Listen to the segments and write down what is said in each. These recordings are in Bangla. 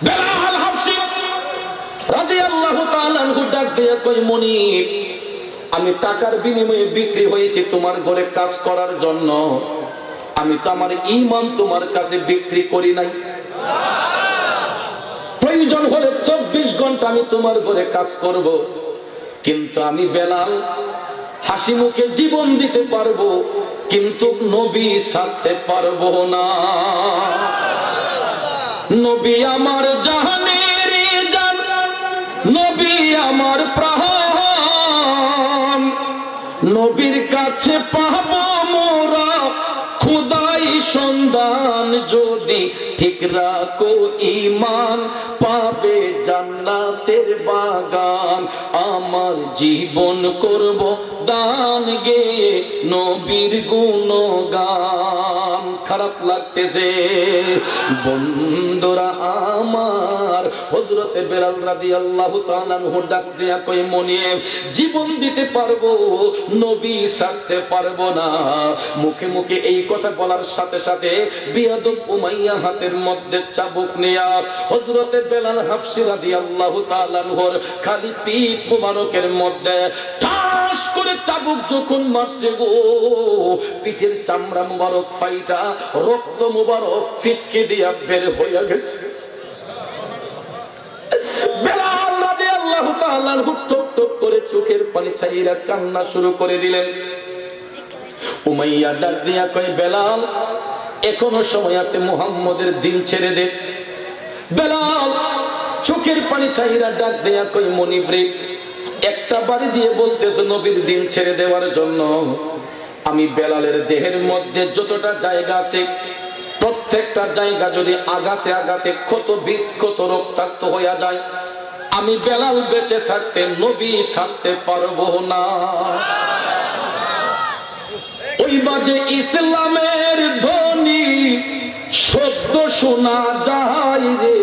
বেলাল হাবশী রাদিয়াল্লাহু তাআলা আনহু ডাক দিয়ে কই মনিব, আমি টাকার বিনিময়ে বিক্রি হয়েছি তোমার ঘরে কাজ করার জন্য। আমি তো আমার ঈমান তোমার কাছে বিক্রি করি নাই। প্রয়োজন হলে 24 ঘন্টা আমি তোমার ঘরে কাজ করব, কিন্তু আমি বেলাল হাসি মুখে জীবন দিতে পারবো, কিন্তু নবী ছাড়তে পারবো না। নবী আমার জাহানের জান, নবী আমার প্রাণ, নবীর কাছে পাবো মোরা খুদাই সন্ধান। যদি ঠিক রাখো ঈমান পাবে জান্নাতের বাগান। আমার জীবন করব দান গে নবীর গুণগান। খারাপ লাগতেছে বন্ধুরা আমার, হযরতে বেলাল রাদিয়াল্লাহু তাআলা আনহু ডাক দিয়া কই মনিব, জীবন দিতে পারবো, নবী ছাড়তে পারবো না। মুখে মুখে এই কথা বলার সাথে সাথে বিয়াদব উমাইয়া হাতের মধ্যে চাবুক নিয়া হযরতে বেলাল হাবশী রাদিয়াল্লাহু তাআলা আনহুর খালি পিঠ মুবারকের মধ্যে ঠাস করে চাবুক যখন মারছে গো, পিঠের চামড়া মুবারক ফাইটা রক্ত মুবারক ফিচকে দিয়া বের হইয়া গেছে। বেলাল রাদিয়াল্লাহু তাআলা আনহু টপ টপ করে চোখের পানি ছাইরা কান্না শুরু করে দিলেন। উমাইয়া ডাক দিয়া কয় বেলাল, এখনো সময় আছে, মুহাম্মদের দিন ছেড়ে দে। বেলাল চোখের পানি ছাইরা ডাক দিয়া কই মনিব রে, একটা বাড়ি দিয়ে বলতেছে নবীর দিন ছেড়ে দেওয়ার জন্য। আমি বেলালের দেহের মধ্যে যতটা জায়গা আছে প্রত্যেকটা জায়গা যদি আঘাতে আঘাতে ক্ষত বিক্ষত রক্তাক্ত হইয়া যায়, আমি বেলাল বেঁচে থাকতে নবী ছাড়তে পারবো না। ওই বাজে ইসলামের ধ্বনি শব্দ শোনা যায় রে,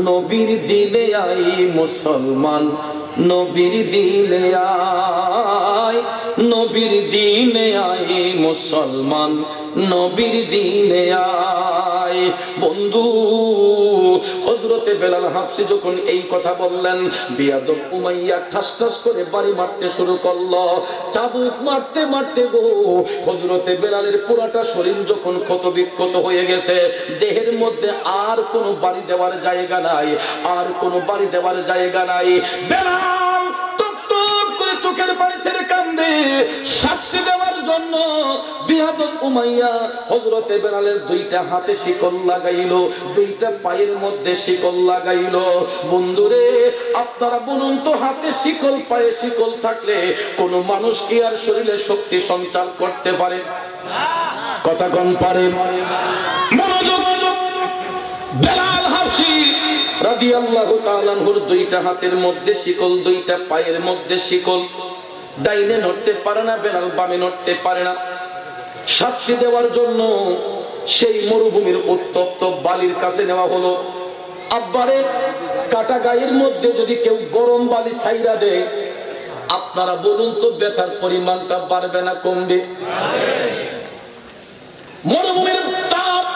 নবীর দিলে আই মুসলমান, নবীর দিলে আয়, নবীর দিনে আয় মুসলমান, নবীর দিনে আয়। বন্ধু হযরতে বেলাল হাবশী যখন এই কথা বললেন, বিয়াদব উমাইয়া ঠাস ঠাস করে বাড়ি মারতে শুরু করলো। চাবুক মারতে মারতে গো হযরতে বেলালের পুরাটা শরীর যখন ক্ষত বিক্ষত হয়ে গেছে, দেহের মধ্যে আর কোনো বাড়ি দেওয়ার জায়গা নাই, আর কোনো বাড়ি দেওয়ার জায়গা নাই। বেলাল টপ টপ করে চোখের পানি ছেড়ে কান্দে। শাস্তি দেওয়ার জন্য বিয়াদব উমাইয়া হযরতে বেলালের দুইটা হাতে শিকল লাগাইলো, দুইটা পায়ের মধ্যে শিকল লাগাইলো। বন্ধুরে আপনারা বলুন তো, হাতে শিকল পায়ে শিকল থাকলে কোন মানুষ কি আর শরীরে শক্তি সঞ্চার করতে পারে? কথা কম পারে? মনোযোগ। বেলাল হাবশী রাদিয়াল্লাহু তাআলা আনহুর দুইটা হাতের মধ্যে শিকল, দুইটা পায়ের মধ্যে শিকল। ডাইনে নড়তে পারে না বেলাল, বামে নড়তে পারে না। শাস্তি দেওয়ার জন্য সেই মরুভূমির উত্তপ্ত বালির কাছে নেওয়া হলো। আব্বারে কাটা গায়ের মধ্যে যদি কেউ গরম বালি ছাইরা দেয়, আপনারা বলুন তো ব্যথার পরিমাণটা বাড়বে না কমবে? মরুভূমির তাপ,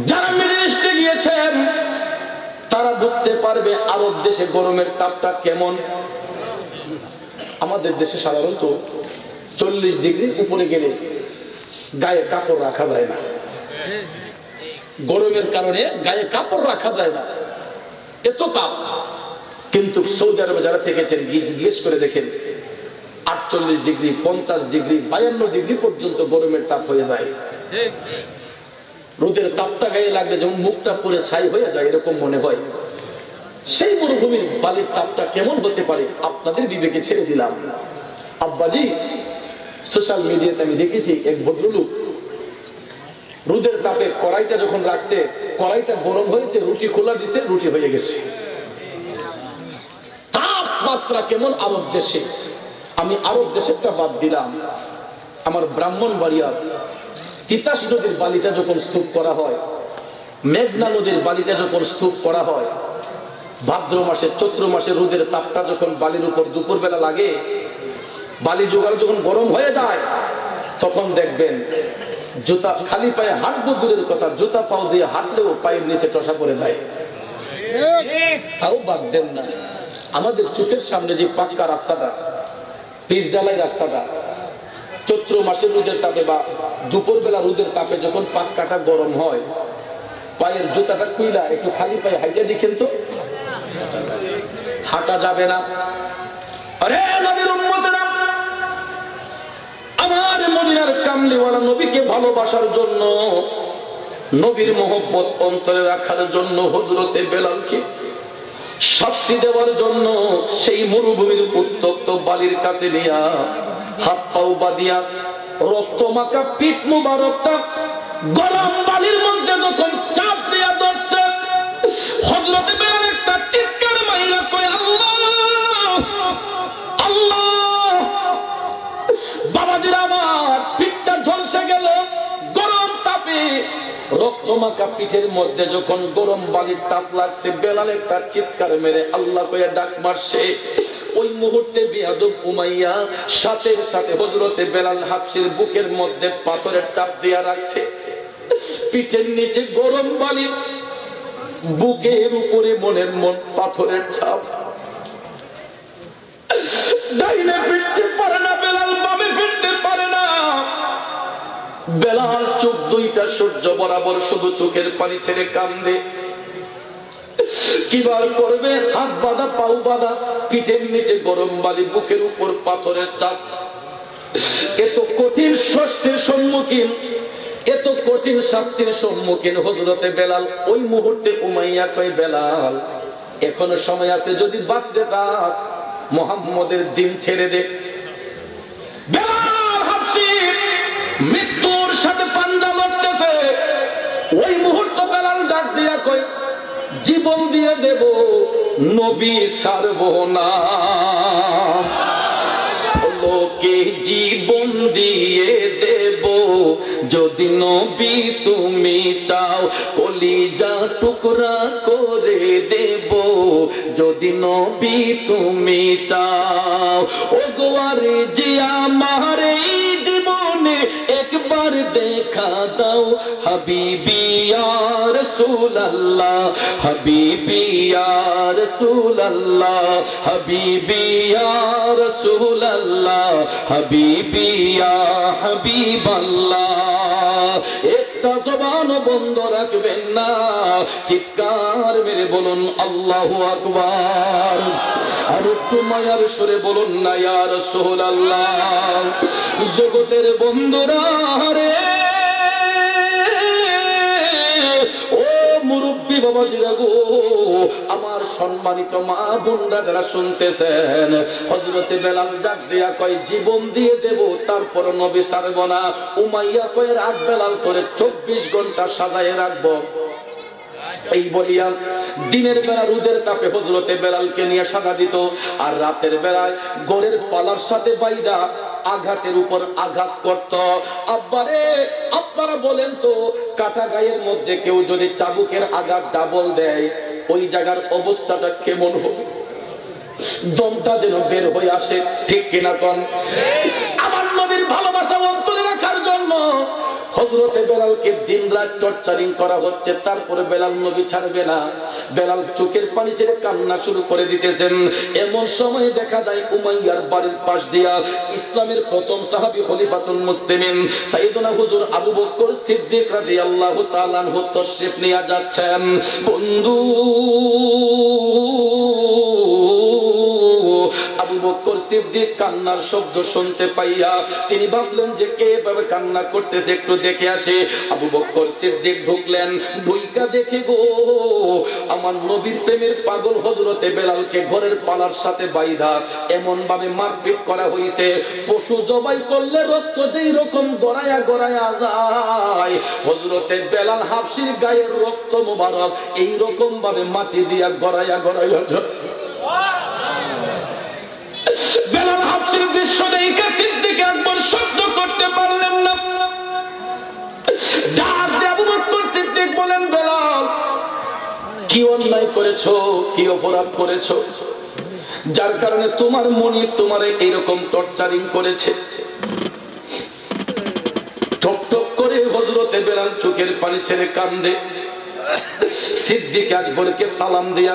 যারা মিডল ইস্টে গিয়েছেন তারা বুঝতে পারবে আরব দেশে গরমের তাপটা কেমন। আমাদের দেশে সাধারণত 40 ডিগ্রির উপরে গেলে গায়ে কাপড় রাখা যায় না, গরমের কারণে গায়ে কাপড় রাখা যায় না, এত তাপ। কিন্তু সৌদি আরবে যারা থেকেছেন জিজ্ঞেস করে দেখেন, 48 ডিগ্রি, 50 ডিগ্রি, 52 ডিগ্রি পর্যন্ত গরমের তাপ হয়ে যায়। রোদের তাপটা গায়ে লাগলে যেমন মুখটা পুরো ছাই হয়ে যায়, এরকম মনে হয়। সেই মরুভূমির বালির তাপটা কেমন হতে পারে আপনাদের বিবেকে ছেড়ে দিলাম। আব্বাজি, সোশ্যাল মিডিয়াতে আমি দেখেছি এক ভদ্রলোক রোদের তাপে কড়াইটা যখন রাখছে, কড়াইটা গরম হয়েছে, রুটি খোলা দিছে, রুটি হয়ে গেছে। তাপমাত্রা কেমন আরব দেশে। আমি আরব দেশেরটা বাদ দিলাম, আমার ব্রাহ্মণবাড়িয়ার তিতাস নদীর বালিটা যখন স্তূপ করা হয়, মেঘনা নদীর বালিটা যখন স্তূপ করা হয়, ভাদ্র মাসে চৈত্র মাসে রোদের তাপটা যখন বালির উপর দুপুর বেলা লাগে, বালি জোগাড় যখন গরম হয়ে যায়, তখন দেখবেন জুতা খালি পায়ে হাঁটবো দূরের কথা, জুতা পাও দিয়ে হাঁটলেও পায়ের নিচে টসা পড়ে যায়, তাও বাদ দেন না। আমাদের চোখের সামনে যে পাক্কা রাস্তাটা, পিচ ডালাই রাস্তাটা, চৈত্র মাসের রোদের তাপে বা দুপুর বেলা রোদের তাপে যখন পাক্কাটা গরম হয়, পায়ের জুতাটা খুইলা একটু খালি পায়ে হাইটে দেখেন তো, হাঁটা যাবে না। আরে নবীর উম্মতেরা, আমার মদিনার কামলিওয়ালা নবীকে ভালোবাসার জন্য, নবীর মোহব্বত অন্তরে রাখার জন্য হযরতে বেলালকে শাস্তি দেওয়ার জন্য সেই মরুভূমির উত্তপ্ত বালির কাছে নিয়া হাত পাও বাঁধিয়া রক্তমাখা পিঠ মুবারকটা গরম বালির মধ্যে যখন চাপ দিয়া ধরছে, হযরতে বেলাল একটা চিৎকার মাইরা কয় আল্লাহ আল্লাহ। বাবাজিরা আমার পিঠটা ঝলসে গেল গরম তাপে, রক্তমাখা পিঠের মধ্যে যখন গরম বালির তাপ লাগছে, বেলাল একটা চিৎকার মেরে আল্লাহ কইয়া ডাক মারছে। ওই মুহূর্তে বেয়াদব উমাইয়া সাথে সাথে হযরতে বেলাল হাবশীর বুকের মধ্যে পাথরের চাপ দিয়া রাখছে। পিঠের নিচে গরম বালি, বুকের উপরে মনের মন পাথরের ছাপ। ডাইনে ফিরতে পারে না বেলাল, বামে ফিরতে পারে না বেলাল। চোখ দুইটা সূর্য বরাবর, শুধু চোখের পানি ছেড়ে কান্দে। কিবার করবে, হাত বাঁধা পাও বাঁধা, পিঠের নিচে গরম বালি, বুকের উপর পাথরের চাপ। এত কঠিন শাস্তির সম্মুখীন, এত কঠিন শাস্তির সম্মুখীন হযরতে বেলাল। ওই মুহূর্তে উমাইয়া কয় বেলাল এখনো সময় আছে, যদি বাঁচতে চাস মুহাম্মদের দিন ছেড়ে দে। বেলাল হাবশী মৃত্যুর সাথে পাঞ্জা লড়তেছে। ওই মুহূর্তে বেলাল ডাক দিয়া কয় জীবন দিয়ে দেব, নবী ছাড়ব না। লোকে জীবন দিয়ে দেব, যদি নবী তুমি চাও, কলিজা টুকরা করে দেব, যদি নবী তুমি চাও। ও গোয়ারে যে আমার এই জীবনে একবার দেখা দাও, হাবিবি ইয়া রাসূলুল্লাহ, হাবিবি ইয়া রাসূলুল্লাহ, হাবিবি ইয়া রাসূলুল্লাহ, হাবিবি ইয়া হাবিবাল্লাহ। একটা জবান বন্ধ রাখবেন না, চিৎকার মেরে বলুন আল্লাহু আকবার। আর একটু মায়ার সুরে বলুন না ইয়া রাসূলুল্লাহ। জগতের বন্ধুরা রে, ও মুরব্বী বাবাজিরা গো, আমার সম্মানিত মা বোনরা যারা শুনতেছেন, হযরতে বেলাল ডাক দিয়া কয় জীবন দিয়ে দেব, তারপর নবী ছাড়ব না। উমাইয়া কয় রাত বেলাল করে 24 ঘন্টা সাজায় রাখবো। এই বলিয়া দিনের বেলা রোদের তাপে হযরতে বেলালকে নিয়ে সাজা দিত, আর রাতের বেলায় গড়ের পালার সাথে বাইদা আঘাতের উপর আঘাত করত। আব্বারে আপনারা বলেন তো, কাটা গায়ের মধ্যে কেউ যদি চাবুকের আঘাত ডাবল দেয়, ওই জায়গার অবস্থাটা কেমন হবে? দমটা যেন বের হয়ে আসে, ঠিক কিনা কোন? আমার নবীর ভালোবাসা অন্তরে রাখার জন্য হযরতে বেলালকে দিনরাত টর্চারিং করা হচ্ছে, তারপরে বেলাল নবী ছাড়বে না। বেলাল চোখের পানি ছেড়ে কান্না শুরু করে দিতেছেন। এমন সময় দেখা যায় উমাইয়ার বাড়ির পাশ দিয়া ইসলামের প্রথম সাহাবী খলিফাতুল মুসলিমিন সাইয়েদনা হুজুর আবু বকর সিদ্দিক রাদিয়াল্লাহু তাআলা আনহু তশরিফ নিয়ে যাচ্ছেন। বন্ধু আবু বকর সিদ্দিক কান্নার শব্দ শুনতে পাইয়া তিনি ভাবলেন যে কে এভাবে কান্না করতেছে, একটু দেখে আসে। আবু বকর সিদ্দিক ঢুকলেন, ঢুইকা দেখে গো আমার নবীর প্রেমের পাগল হযরতে বেলালকে ঘরের পালার সাথে বাইধা এমন ভাবে মারপিট করা হয়েছে, পশু জবাই করলে রক্ত যেই রকম গড়ায়া গড়ায়া যায়, হযরতে বেলাল হাবশীর গায়ের রক্ত মোবারক এই রকম ভাবে মাটি দিয়া গড়ায়া গড়ায়া যায়। বেলাল হাবশীর দৃশ্য দেখে সিদ্দিক একবার সহ্য করতে পারলেন না। ডাক দিয়ে আবু বকর সিদ্দিক বলেন, বেলাল কি অন্যায় করেছো, কি অপরাধ করেছো, যার কারণে তোমার মনিব তোমারে এইরকম টর্চারিং করেছে? ঠক ঠক করে বেলাল চোখের পানি ছেড়ে কান্দে। সিদ্দিক আকবরকে সালাম দিয়া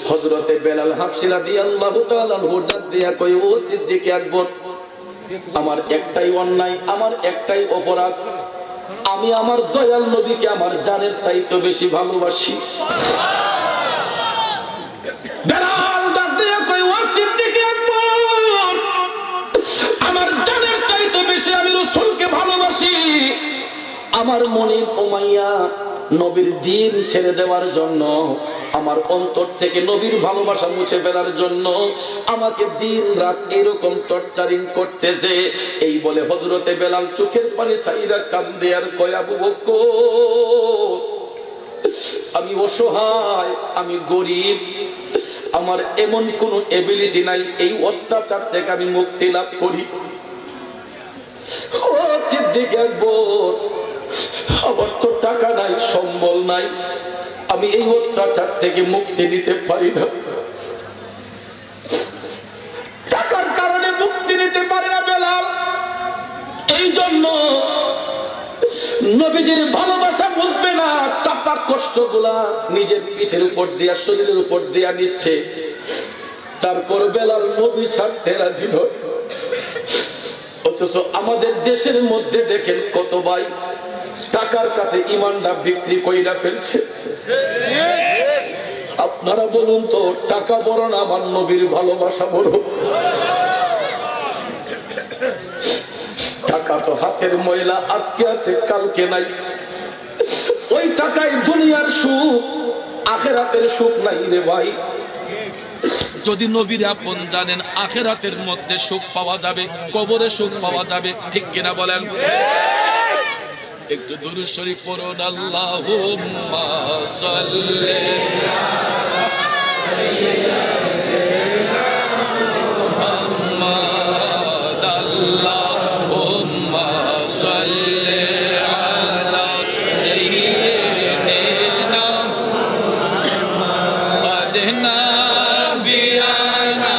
হযরতে বেলাল হাবশী রাদিয়াল্লাহু তাআলা হুজুর দিয়া কই, ও সিদ্দিক আকবর, আমার একটাই অন্যায়, আমার একটাই অপরাধ, আমি আমার দয়াল নবীকে আমার জানের চাইতে বেশি ভালোবাসি। বেলাল ডাক দিয়া কই, ও সিদ্দিক আকবর, আমার জানের চাইতে বেশি আমি রাসূলকে ভালোবাসি। আমার মনে উমাইয়া নবীর দ্বীন ছেড়ে দেওয়ার জন্য, আমার অন্তর থেকে নবীর ভালোবাসা মুছে ফেলার জন্য আমাকে দিন রাত এরকম টর্চারিং করতেছে। এই বলে হযরতে বেলাল চোখের পানি ছাইরা কান্দে আর কয়, আবু বকর, আমি অসহায়, আমি গরিব, আমার এমন কোন এবিলিটি নাই এই অত্যাচার থেকে আমি মুক্তি লাভ করি। ও সিদ্দিক আকবর, আমার তো টাকা নাই, সম্বল নাই, আমি এই অত্যাচার থেকে মুক্তি নিতে পারি না, টাকার কারণে মুক্তি নিতে পারি না বেলাল। এই জন্য নবীজির ভালোবাসা বুঝবে না, চাপা কষ্টগুলা নিজের পিঠের উপর দিয়া, শরীরের উপর দিয়া নিচ্ছে। তারপর বেলাল নবী ছাড়তে রাজি হয়। অথচ আমাদের দেশের মধ্যে দেখেন কত ভাই টাকার কাছে ঈমানটা বিক্রি কইরা ফেলছে। আপনারা বলুন তো, টাকা বড় না আমার নবীর ভালোবাসা বড়? টাকা তো হাতের ময়লা, আজকে আছে কালকে নাই। ওই টাকায় দুনিয়ার সুখ, আখিরাতের সুখ নাই রে ভাই। যদি নবীর আপন জানেন আখিরাতের মধ্যে সুখ পাওয়া যাবে, কবরে সুখ পাওয়া যাবে, ঠিক কিনা বলেন? একটু দুরূদ শরীফ পড়ুন। আল্লাহুম্মা সাল্লি মুহাম্মাদ, আল্লাহুম্মা সাল্লি আলা সাইয়্যিদিনা মুহাম্মাদ নাবিয়ানা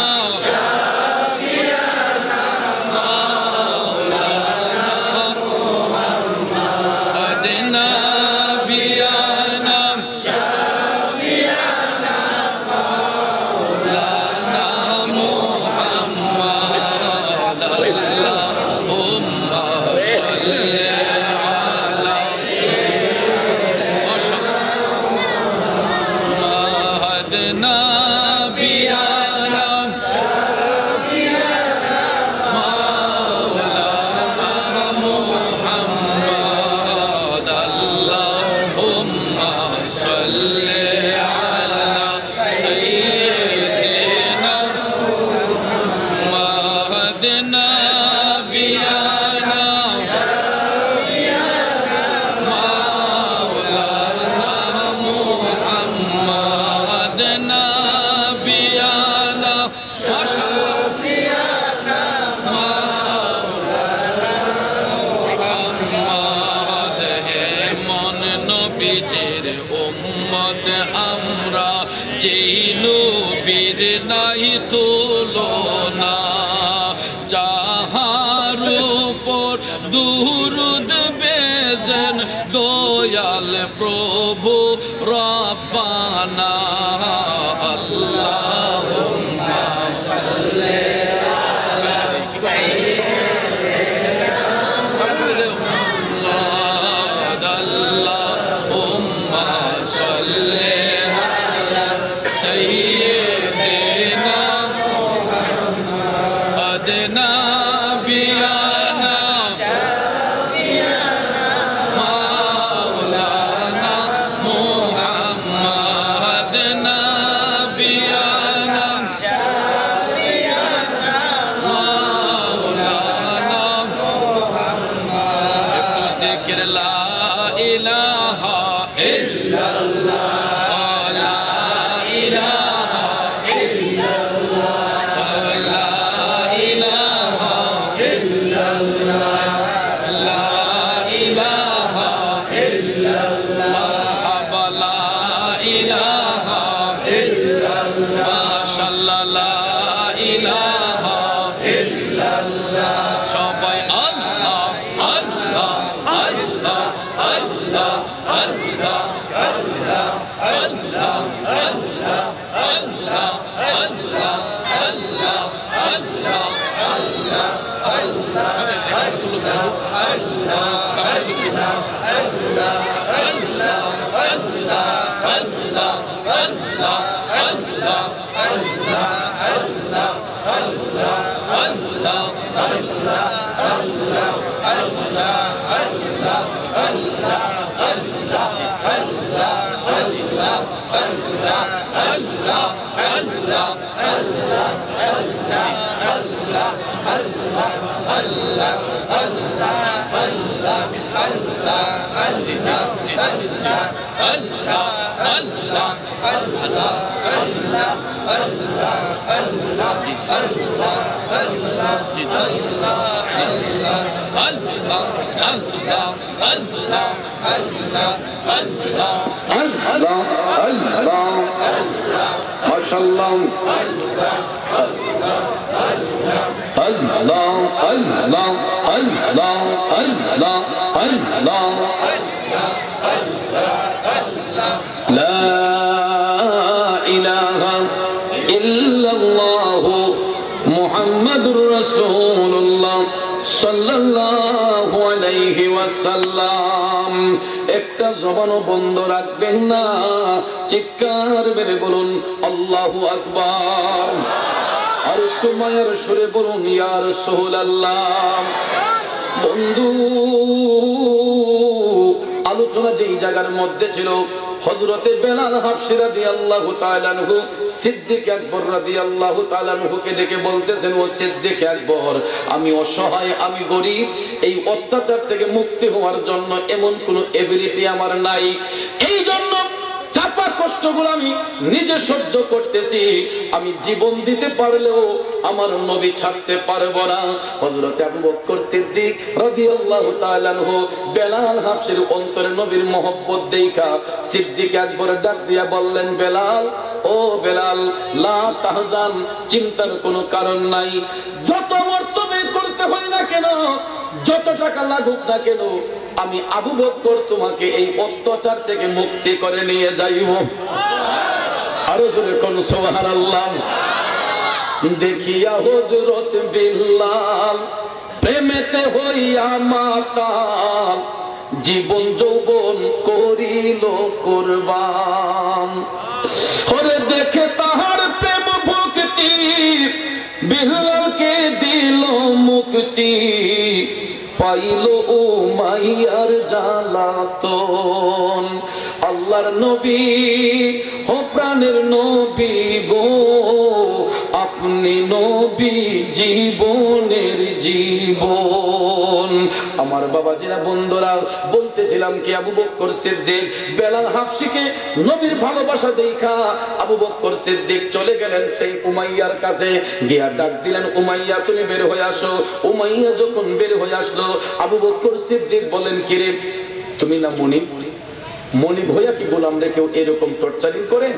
নাই তুলনা, যাহার উপর দুরূদ বেজেন দয়াল প্রভু রব্বানা। আল্লাহুম্মা সাল্লি আলা সাইয়্যিদিনা মুহাম্মাদ, আল্লাহুম্মা সাল্লি আলা সাইয়্যিদিনা মুহাম্মাদ নাবিয়ানা মাওলানা মুহাম্মাদ নাবিয়ানা মাওলানা মুহাম্মাদ। একটু জিকির লা ইলাহা ইল্লাল্লাহ, সবাই আল্লাহ আল্লাহ আল্লাহ মুহাম্মাদুর রাসূলুল্লাহ সাল্লাল্লাহু আলাইহি ওয়াসাল্লাম। একটা জবানও বন্ধ রাখবেন না, চিৎকার মেরে বলুন আল্লাহু আকবার। আর একটু মায়ের সুরে বলুন ইয়া রাসূলুল্লাহ। বন্ধু, আলোচনা যেই জায়গার মধ্যে ছিল, হযরতে বেলাল হাবশী রাদিয়াল্লাহু তাআলা আনহু সিদ্দিক আকবর রাদিয়াল্লাহু তাআলা আনহুকে ডেকে বলতেছেন, ও সিদ্দিক আকবর, আমি অসহায়, আমি গরীব, এই অত্যাচার থেকে মুক্তি হওয়ার জন্য এমন কোন এবিলিটি আমার নাই, এই জন্য চাপা কষ্টগুলো আমি নিজে সহ্য করতেছি, আমি জীবন দিতে পারলেও আমার নবী ছাড়তে পারবো না। হযরত আবু বকর সিদ্দিক রাদিয়াল্লাহু তাআলা আনহু বেলাল হাবশীর অন্তরে নবীর মহব্বত দেখা সিদ্দিক আকবর ডাক দিয়া বললেন, বেলাল, ও বেলাল, লা তাহজান, চিন্তার কোনো কারণ নাই, যত মর্তবে করতে হয় না কেন, যত টাকা লাগুক না কেন, আমি আবু বকর তোমাকে এই অত্যাচার থেকে মুক্তি করে নিয়ে যাইব। আরো জোরে কোন সুবহানাল্লাহ। দেখিয়া হযরত বিল্লাল প্রেমেতে হইয়া মাতাল, জীবন যৌবন করিল কুরবান। ওরে দেখে তাহার প্রেম ভক্তি, বিল্লালকে দিল মুক্তি, পাইল উমাইয়ার জালাতন। আল্লাহর নবী, ও প্রাণের নবী গো, আপনি নবী জীবনের জীবন। আমার বাবাজিরা, বন্ধুরা, বলতেছিলাম কি, আবু বকর সিদ্দিক বেলাল হাবশীকে নবীর ভালোবাসা দেখা আবু বকর সিদ্দিক চলে গেলেন সেই উমাইয়ার কাছে, গিয়া ডাক দিলেন, উমাইয়া তুমি বের হয়ে আসো। উমাইয়া যখন বের হয়ে আসলো, আবু বকর সিদ্দিক বলেন, কিরে তুমি না মনিব, মনিব হইয়া কি গোলামরে কেউ এরকম টর্চারিং করে?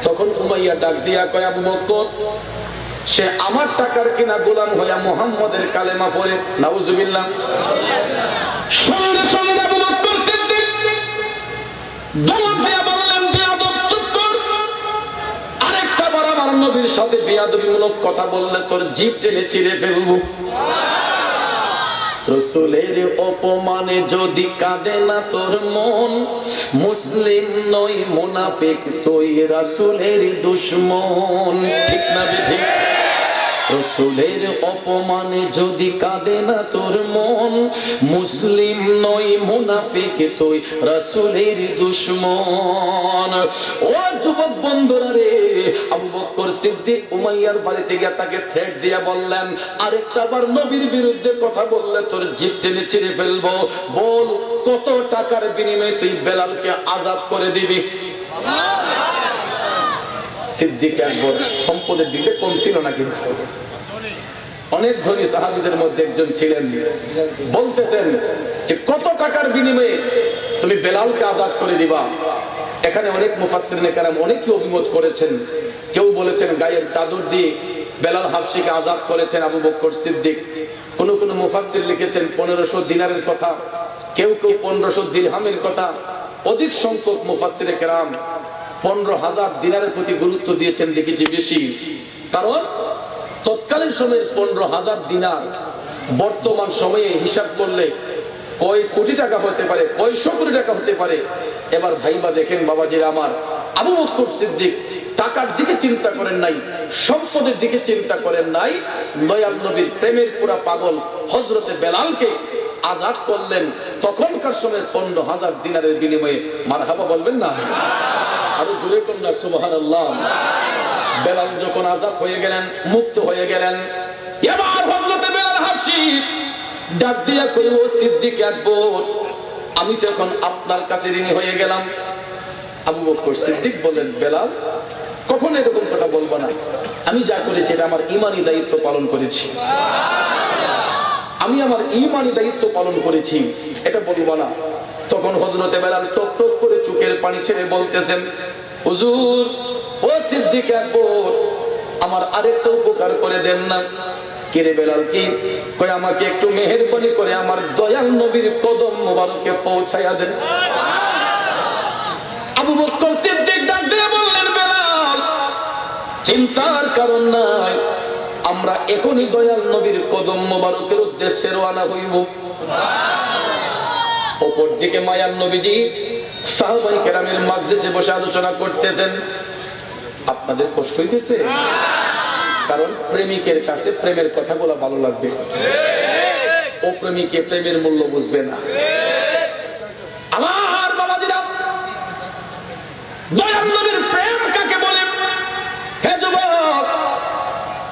তখন উমাইয়া ডাক দিয়া কয়, আবু বকর, সে আমার টাকার কিনা গোলাম হইয়া মুহাম্মদের কালেমা পড়ে, নাউজুবিল্লাহ। সঙ্গে সঙ্গে আবু বকর সিদ্দিক ধমক দিয়া বললেন, বেয়াদব, চুপ কর, আরেকটা বার আমার নবীর সাথে বেয়াদবিমূলক কথা বললে তোর জিভ টেনে ছিঁড়ে ফেলবো। রাসূলের অপমানে যদি কাঁদে না তোর মন, মুসলিম নই মুনাফিক তুই রাসূলের দুশমন। ঠিক না বেঠিক? রাসূলের অপমানে যদি কাঁদে না তোর মন, মুসলিম নই মুনাফিক তুই রাসূলের দুশমন। ও যুবক বন্ধুরা রে, আবু বকর সিদ্দিক উমাইয়ার বাড়িতে গিয়ে তাকে থ্রেট দিয়ে বললেন, আরেকটা বার নবীর বিরুদ্ধে কথা বললে তোর জিভ টেনে ছিঁড়ে ফেলবো, বল কত টাকার বিনিময়ে তুই বেলালকে আযাদ করে দিবি? সিদ্দিক আকবর সম্পদের দিকে কম ছিল না, কিন্তু অনেক ধনী সাহাবীদের মধ্যে একজন ছিলেন। বলতেছেন যে কত টাকার বিনিময়ে তুমি বেলালকে আযাদ করে দিবা? এখানে অনেক মুফাসসিরিনে কেরাম অনেকেই অভিমত করেছেন। কেউ বলেছেন গায়ের চাদর দিয়ে বেলাল হাবশীকে আযাদ করেছেন আবু বকর সিদ্দিক। কোন কোন মুফাসসির লিখেছেন 1500 দিনারের কথা, কেউ কেউ 1500 দিরহামের কথা, অধিক সংখ্যক মুফাসসিরে কেরাম 15,000 দিনারের প্রতি গুরুত্ব দিয়েছেন দেখেছি বেশি। কারণ তৎকালীন সময়ে 15,000 দিনার বর্তমান সময়ে হিসাব করলে কয় কোটি টাকা হতে পারে, কয়শো কোটি টাকা হতে পারে। এবার ভাইবা দেখেন বাবাজিরা আমার, আবু বকর সিদ্দিক টাকার দিকে চিন্তা করেন নাই, সম্পদের দিকে চিন্তা করেন নাই, দয়াল নবীর প্রেমের পুরা পাগল হযরতে বেলালকে আজাদ করলেন। তখনকার সময় 15,000 দিনারের বিনিময়ে। মারহাবা বলবেন না? আরো জোরে করুন না সুবহানাল্লাহ। বেলাল যখন আজাদ হয়ে গেলেন, মুক্ত হয়ে গেলেন, এবার হযরতে বেলাল হাবশী ডাক দিয়া কইল, সিদ্দিক আকবর, আমি তো এখন আপনার কাছে ঋণী হয়ে গেলাম। আবু বকর সিদ্দিক বলেন, বেলাল কখনো এরকম কথা বলবো না, আমি যা করেছি এটা আমার ঈমানি দায়িত্ব পালন করেছি, আমি আমার ঈমানি দায়িত্ব পালন করেছি, এটা বলবো না। তখন হযরতে বেলাল টপ টপ করে চোখের পানি ছেড়ে বলতেছেন, হুজুর, ও সিদ্দিক আকবর, আমার আরেকটা উপকার করে দেন না। কিরে বেলাল, কি? কই আমাকে একটু মেহেরবানি করে আমার দয়াল নবীর কদম মোবারকে পৌঁছায়া দেন। আবু বকর সিদ্দিক ডাক দিয়ে বললেন, বেলাল চিন্তার কারণ নাই, আমরা এখনই দয়াল নবীর কদম মোবারকের উদ্দেশ্যে রওনা হইব। অপর দিকে মায়ার নবীজি সাহাবায়ে কেরামের মাজলিসে বসে আলোচনা করতেছেন। আপনাদের কষ্ট হইতেছে? কারণ প্রেমিকের কাছে প্রেমের কথাগুলো ভালো লাগবে, ও প্রেমিকে প্রেমের মূল্য বুঝবে না। আমার বাবাজিরা, দয়াল নবীর প্রেম কাকে বলে? হে যুবক,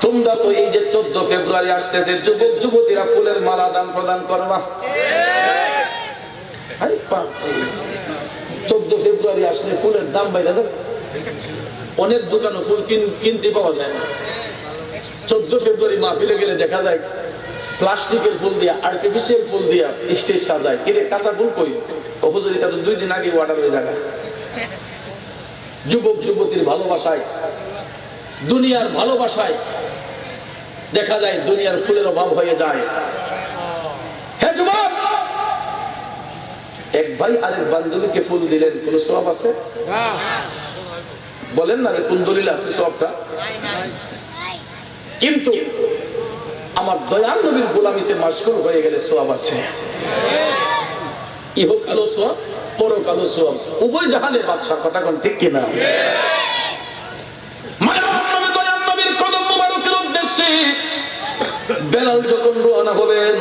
তোমরা তো এই যে 14 ফেব্রুয়ারি আসতেছে, যুবক যুবতীরা ফুলের মালা দান প্রদান করবা। 14 ফেব্রুয়ারি আসলে ফুলের দাম বাইরে যাবে, অনেক দোকানে ফুল কিনতে পাওয়া যায় না। 14 ফেব্রুয়ারি মাহফিলে গেলে দেখা যায় প্লাস্টিকের ফুল দিয়া, আর্টিফিশিয়াল ফুল দিয়া স্টেজ সাজায়। কিরে কাঁচা ফুল কই? হুজুর এটা তো 2 দিন আগে অর্ডার হয়ে যায়। যুবক যুবতীর ভালোবাসায়, দুনিয়ার ভালোবাসায় দেখা যায় দুনিয়ার ফুলের অভাব হয়ে যায়। হে যুবক, এক ভাই আরেক বান্ধবীকে ফুল দিলেন, কোন সওয়াব আছে? বলেন না, কোন দলিল আছে সওয়াবটা? কিন্তু আমার দয়াল নবীর গোলামিতে মাশগুল হয়ে গেলে সওয়াব আছে। ইহকালো সওয়াব, পরকালো সওয়াব, উভয় জাহানের বাদশা। কথা কোন ঠিক কিনা? মায়ার নবী দয়াল নবীর কদম মোবারকের উদ্দেশ্যে বেলাল যখন রওনা হবেন,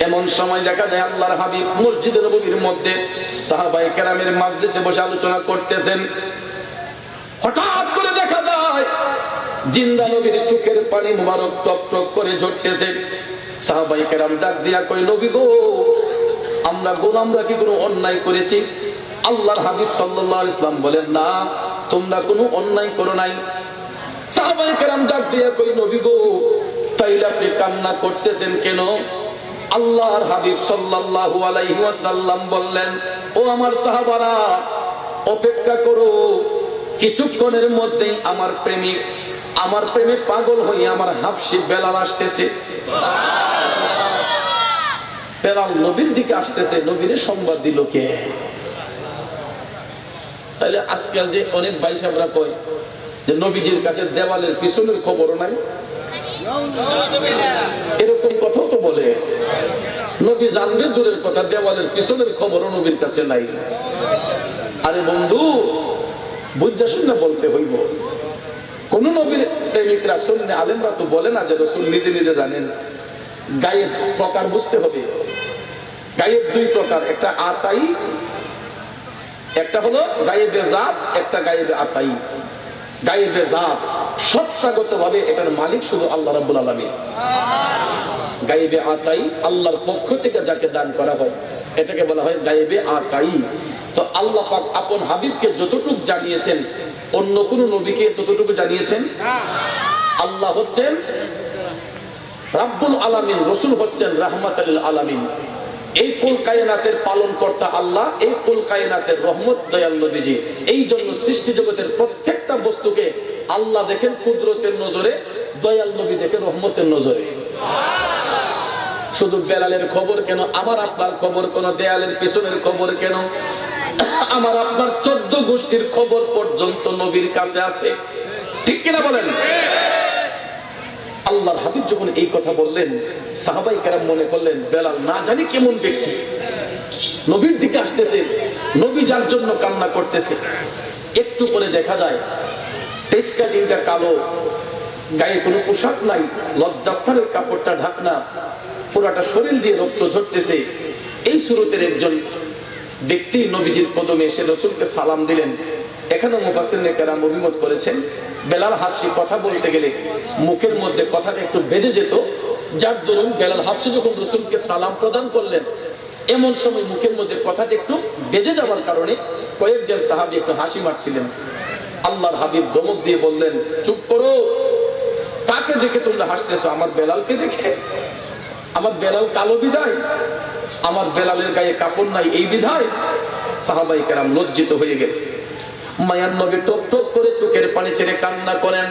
এমন সময় দেখা যায় আল্লাহর হাবিব মসজিদে নববীর মধ্যে সাহাবায়ে কেরামের মাজলিসে বসে আলোচনা করতেছেন। হঠাৎ করে দেখা যায় জিন্দা নবীর চোখের পানি মুবারক টপ টপ করে ঝরতেছে। সাহাবায়ে কেরাম ডাক দিয়া কই, নবী গো, আমরা গোলামরা কি কোনো অন্যায় করেছি? আল্লাহর হাবিব সাল্লাল্লাহু আলাইহি ওয়াসাল্লাম বলেন, না, তোমরা কোনো অন্যায় করো নাই। সাহাবায়ে কেরাম ডাক দিয়া কই, নবী গো, তাইলে আপনি কান্না করতেছেন কেন? আল্লাহর হাবিব সাল্লাল্লাহু আলাইহি ওয়াসাল্লাম বললেন, ও আমার সাহাবারা, অপেক্ষা করো, কিছুক্ষণের মধ্যেই আমার প্রেমিক, আমার প্রেমে পাগল হয়ে আমার হাবশী বেলাল আসতেছে। বেলাল নবীর দিকে আসতেছে, নবীরে সংবাদ দিল কে? তাহলে আজকাল যে অনেক ভাই সাহেবরা কয় যে নবীজির কাছে দেওয়ালের পিছনের খবরও নাই, এরকম কথাও তো বলে। নবী জানবে দূরের কথা, দেওয়ালের পিছনের খবরও নবীর কাছে নাই। আরে বন্ধু, বুঝা শুনে বলতে হইব। কোন নবীর প্রেমিক রাসূল আলেমরা তো বলে না যে রাসূল নিজে নিজে জানেন। গায়েব প্রকার বুঝতে হবে। গায়েব 2 প্রকার, একটা আতাই, একটা হলো গায়েবে জাত, একটা গায়েবে আতাই। গায়েবে জাত সত্যাগতভাবে এটার মালিক শুধু আল্লাহ রাব্বুল আলামিন। গায়েবে আতাই আল্লাহর পক্ষ থেকে যাকে দান করা হয়, এটাকে বলা হয় গায়েবে আতাই। তো আল্লাহ পাক আপন হাবিবকে যতটুকু জানিয়েছেন, অন্য কোন নবীকে ততটুকু জানিয়েছেন? আল্লাহ হচ্ছেন রাব্বুল আলামিন, রাসূল হচ্ছেন রাহমাতুল লিল আলামিন। এই কুল কায়নাতের পালন কর্তা আল্লাহ, এই কুল কায়নাতের রহমত দয়াল নবীজি। এই জন্য সৃষ্টি জগতের প্রত্যেকটা বস্তুকে আল্লাহ দেখেন কুদরতের নজরে, দয়াল নবী দেখেন রহমতের নজরে। শুধু বেলালের খবর কেন, আমার আপনার খবর কোন দেয়ালের পিছনের খবর কেন, আমার আপনার 14 গোষ্ঠীর খবর পর্যন্ত নবীর কাছে আছে, ঠিক কিনা বলেন? আল্লাহর হাবিব যখন এই কথা বললেন, সাহাবায়ে কেরাম মনে করলেন বেলাল না জানি কেমন ব্যক্তি, নবীর দিকে আসতেছে, নবী যার জন্য কান্না করতেছে। একটু পরে দেখা যায় ফেস কাটিংটা কালো, গায়ে কোনো পোশাক নাই, লজ্জাস্থানের কাপড়টা ঢাকনা, পুরাটা শরীর দিয়ে রক্ত ঝরতেছে। এই সুরতের একজন ব্যক্তি নবীজির কদমে এসে রাসূলকে সালাম দিলেন। এখানে মুফাসসিরিনে কেরাম অভিমত করেছেন বেলাল হাবশী কথা বলতে গেলে মুখের মধ্যে কথাটা একটু বেজে যেত, যার দরুন বেলাল হাবশী যখন রাসূলকে সালাম প্রদান করলেন এমন সময় মুখের মধ্যে কথাটা একটু বেজে যাওয়ার কারণে কয়েকজন সাহাবী একটু হাসি মারছিলেন। আল্লাহর হাবিব ধমক দিয়ে বললেন, চুপ করো, কাকে দেখে তোমরা হাসতেছো? আমার বেলালকে দেখে? আমার বেলাল কালো বিধায়, আমার বেলালের গায়ে কাপড় নাই এই বিধায়? সাহাবায়ে কেরাম লজ্জিত হয়ে গেলেন। মায়ার নবী টপ টপ করে চোখের পানি ছেড়ে কান্না করেন।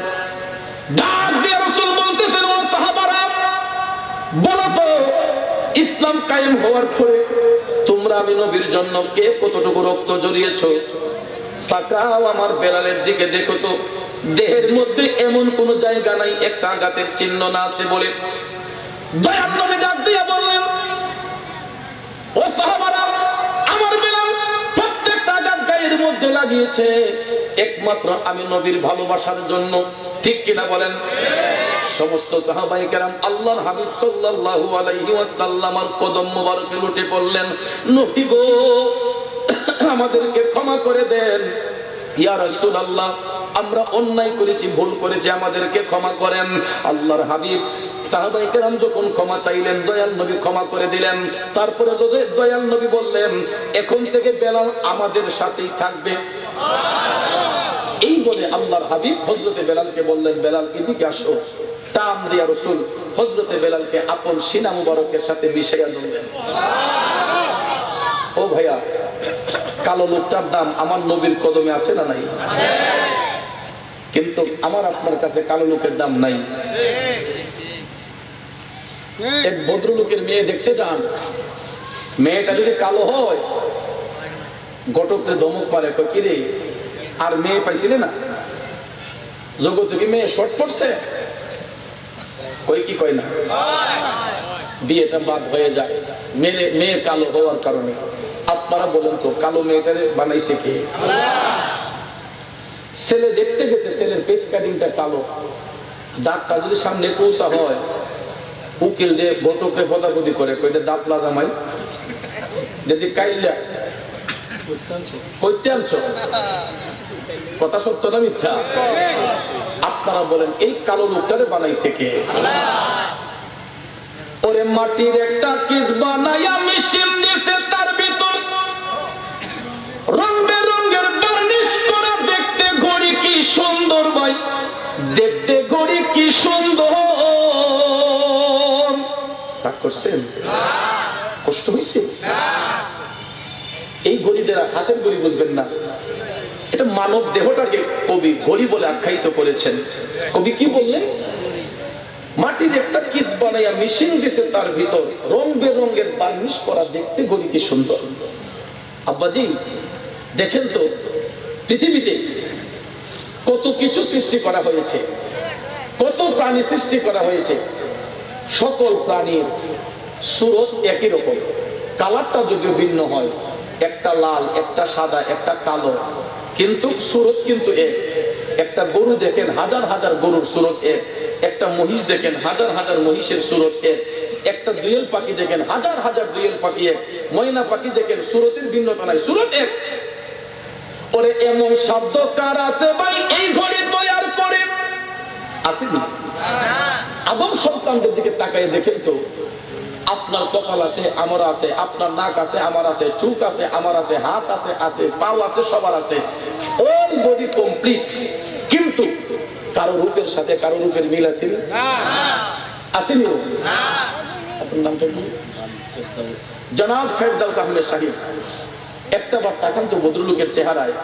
ডাক দিয়ে রাসূল বলতেছেন, ও সাহাবারা, বলো তো ইসলাম কায়েম হওয়ার পরে তোমরা আমি নবীর জন্য কে কতটুকু রক্ত ঝরিয়েছো? তাকাও আমার বেলালের দিকে, দেখো তো দেহের মধ্যে এমন কোন জায়গা নাই একটা আঘাতের চিহ্ন না আছে বলে। দয়ার নবী ডাক দিয়ে বললেন, ও সাহাবারা, আমার বেলাল প্রত্যেকটা আঘাত গায়ের মধ্যে লাগিয়েছে একমাত্র আমি নবীর ভালোবাসার জন্য, ঠিক কিনা বলেন? সমস্ত সাহাবায়ে কেরাম আল্লাহর হাবিব সাল্লাল্লাহু আলাইহি ওয়াসাল্লামের কদম মোবারকে লুটে পড়লেন, নবী গো আমাদেরকে ক্ষমা করে দেন, ইয়া রাসূলুল্লাহ আমরা অন্যায় করেছি, ভুল করেছি, আমাদেরকে ক্ষমা করেন। আল্লাহর হাবিব সাহাবায়ে কেরাম যখন ক্ষমা চাইলেন দয়াল নবী ক্ষমা করে দিলেন। তারপরে দয়াল নবী বললেন, এখন থেকে বেলাল আমাদের সাথেই থাকবে। এই বলে আল্লাহর হাবিব হযরতে বেলালকে বললেন, বেলাল এদিকে আসো। তাম দিয়া রাসূল হযরতে বেলালকে আপন সিনা মুবারকের সাথে মিশাইয়া দিলেন। ও ভাইয়া, কালো লোকটার দাম আমার নবীর কদমে আছে না নাই? কিন্তু আমার আপনার কাছে কালো লোকের দাম নাই। এক ভদ্রলোকের মেয়ে দেখতে যান, মেয়েটা যদি কালো হয় ঘটকরে ধমক মারে, কয় কি রে আর মেয়ে পাইছিলে না, জগতে কি মেয়ে শর্ট পড়ছে? কই কি কয় না, বিয়েটা বাদ হয়ে যায় মেয়ে কালো হওয়ার কারণে। আপনারা বলেন তো কালো মেয়েটারে বানাইছে কে? ছেলে দেখতে গেছে, ছেলের ফেস কাটিংটা কালো, দাঁতটা যদি সামনে পৌঁছা হয় উকিল দিয়ে ঘটকরে ফদাফদি করে, কইটা দাঁত লাজামাই যদি কাইলা কইতে আনছো, কথা সত্য না মিথ্যা? আপনারা বলেন এই কালো লোকটারে বানাইছে কে? ওরে মাটির একটা কিস বানাইয়া মেশিন দিছে, তার ভিতর রং বেরঙের বার্নিশ করা, দেখতে ঘড়ি কি সুন্দর ভাই, দেখতে ঘড়ি কি সুন্দর। রাগ করছেন? কষ্ট হয়েছে? এই ঘড়িদের হাতের ঘড়ি বুঝবেন না, এটা মানব দেহটাকে কবি ঘড়ি বলে আখ্যায়িত করেছেন। কবি কি বললেন? মাটির একটা কিস বানাইয়া মেশিন দিছে, তার ভিতর রং বেরঙের বার্নিশ করা, দেখতে ঘড়ি কি সুন্দর। আব্বাজি দেখেন তো পৃথিবীতে কত কিছু সৃষ্টি করা হয়েছে, কত প্রাণী সৃষ্টি করা হয়েছে। সকল প্রাণীর সুরত একই রকম, কালারটা যদিও ভিন্ন হয়, একটা লাল, একটা সাদা, একটা কালো, কিন্তু সুরত কিন্তু এক। একটা গরু দেখেন হাজার হাজার গরুর সুরত এক, একটা মহিষ দেখেন হাজার হাজার মহিষের সুরত এক, একটা দুয়েল পাখি দেখেন হাজার হাজার দুয়েল পাখি এক, ময়না পাখি দেখেন সুরতের ভিন্নতা নাই, সুরত এক। ওরে এমন শব্দ কার আছে ভাই এই ঘড়ি তৈরি করে? আসেনি? আদম সন্তানদের দিকে তাকায় দেখেন তো, আপনার কপাল আছে আমার আছে, আপনার নাক আছে আমার আছে, চোখ আছে আমার আছে, হাত আছে আছে, পাও আছে সবার আছে, অল বডি কমপ্লিট। কিন্তু কারো রূপের সাথে কারো রূপের মিল আছে না? আসেনি? আপনার নামটা কি? জনাব ফেরদাউস আহমেদ সাহিব। একটা বার তাকান তো ভদ্রলোকের চেহারায়,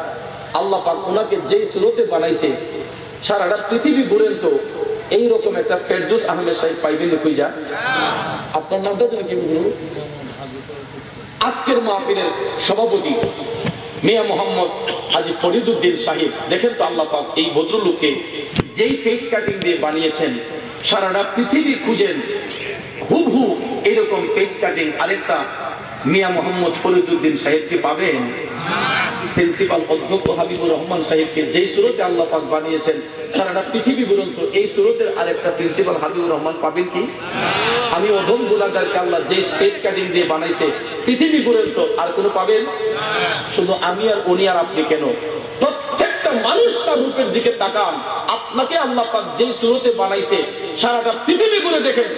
আল্লাহ পাক ওনাকে যেই সুরতে বানাইছে সারাটা পৃথিবী ঘুরেন তো এইরকম একটা ফেরদৌস আহমেদ সাহেব পাইবেন খুঁজা? আপনার নামটা যেন কি বলবো? আজকের মাহফিলের সভাপতি মিয়া মোহাম্মদ হাজী ফরিদউদ্দিন সাহেব, দেখেন তো আল্লাহ পাক এই ভদ্রলোককে যেই পেজ কাটিং দিয়ে বানিয়েছেন, সারাটা পৃথিবী খুঁজেন হুবহু এরকম পেজ কাটিং আরেকটা মিয়া মোহাম্মদ ফরিদউদ্দিন সাহেবকে পাবেন? প্রিন্সিপাল অধ্যক্ষ হাবিবুর রহমান সাহেবকে যেই সুরতে আল্লাহ পাক বানিয়েছেন, সারাটা পৃথিবী দুরন্ত এই সুরতের আরেকটা প্রিন্সিপাল হাবিবুর রহমান পাবেন কি? আমি অধম গুনাহগারকে আল্লাহ যে স্পেস কাটিং দিয়ে বানাইছে পৃথিবী দুরন্ত আর কোনো পাবেন? শুধু আমি আর উনি আর আপনি কেন, প্রত্যেকটা মানুষ তার রূপের দিকে তাকান। আপনাকে আল্লাহ পাক যেই সুরতে বানাইছে সারাটা পৃথিবী ঘুরে দেখেন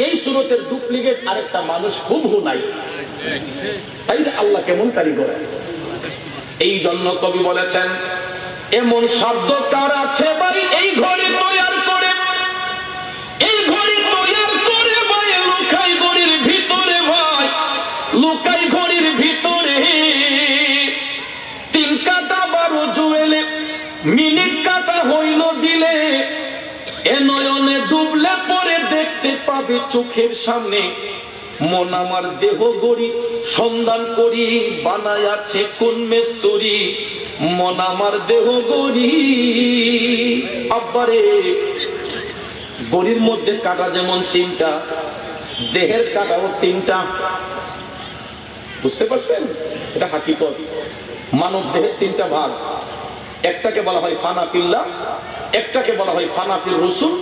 এই সুরতের ডুপ্লিকেট আরেকটা মানুষ হুবহু নাই। তাই আল্লাহ কেমন কারিগর। এই জন্য কবি বলেছেন, এমন শব্দকার আছে ভাই এই ঘড়ি তৈরি করে, এই ঘড়ি তৈরি করে ভাই লুকাই ঘড়ির ভিতরে, ভাই লুকাই ঘড়ির ভিতরে। 3 কাটা 12 জুয়েলে মিনিট কাটা হইল দিলে, এ নয়নে ডুবলে পরে দেখতে পাবে চোখের সামনে। মন আমার দেহ গড়ি সন্ধান করি, বানায় আছে কোন মেস্তরি, মন আমার দেহ গড়ি। আব্বারে গড়ির মধ্যে কাটা যেমন 3টা, দেহের কাটাও 3টা, বুঝতে পারছেন? এটা হাকিকত। মানব দেহের 3টা ভাগ, একটাকে বলা হয় ফানাফিল্লাহ, একটাকে বলা হয় ফানাফির রসুল,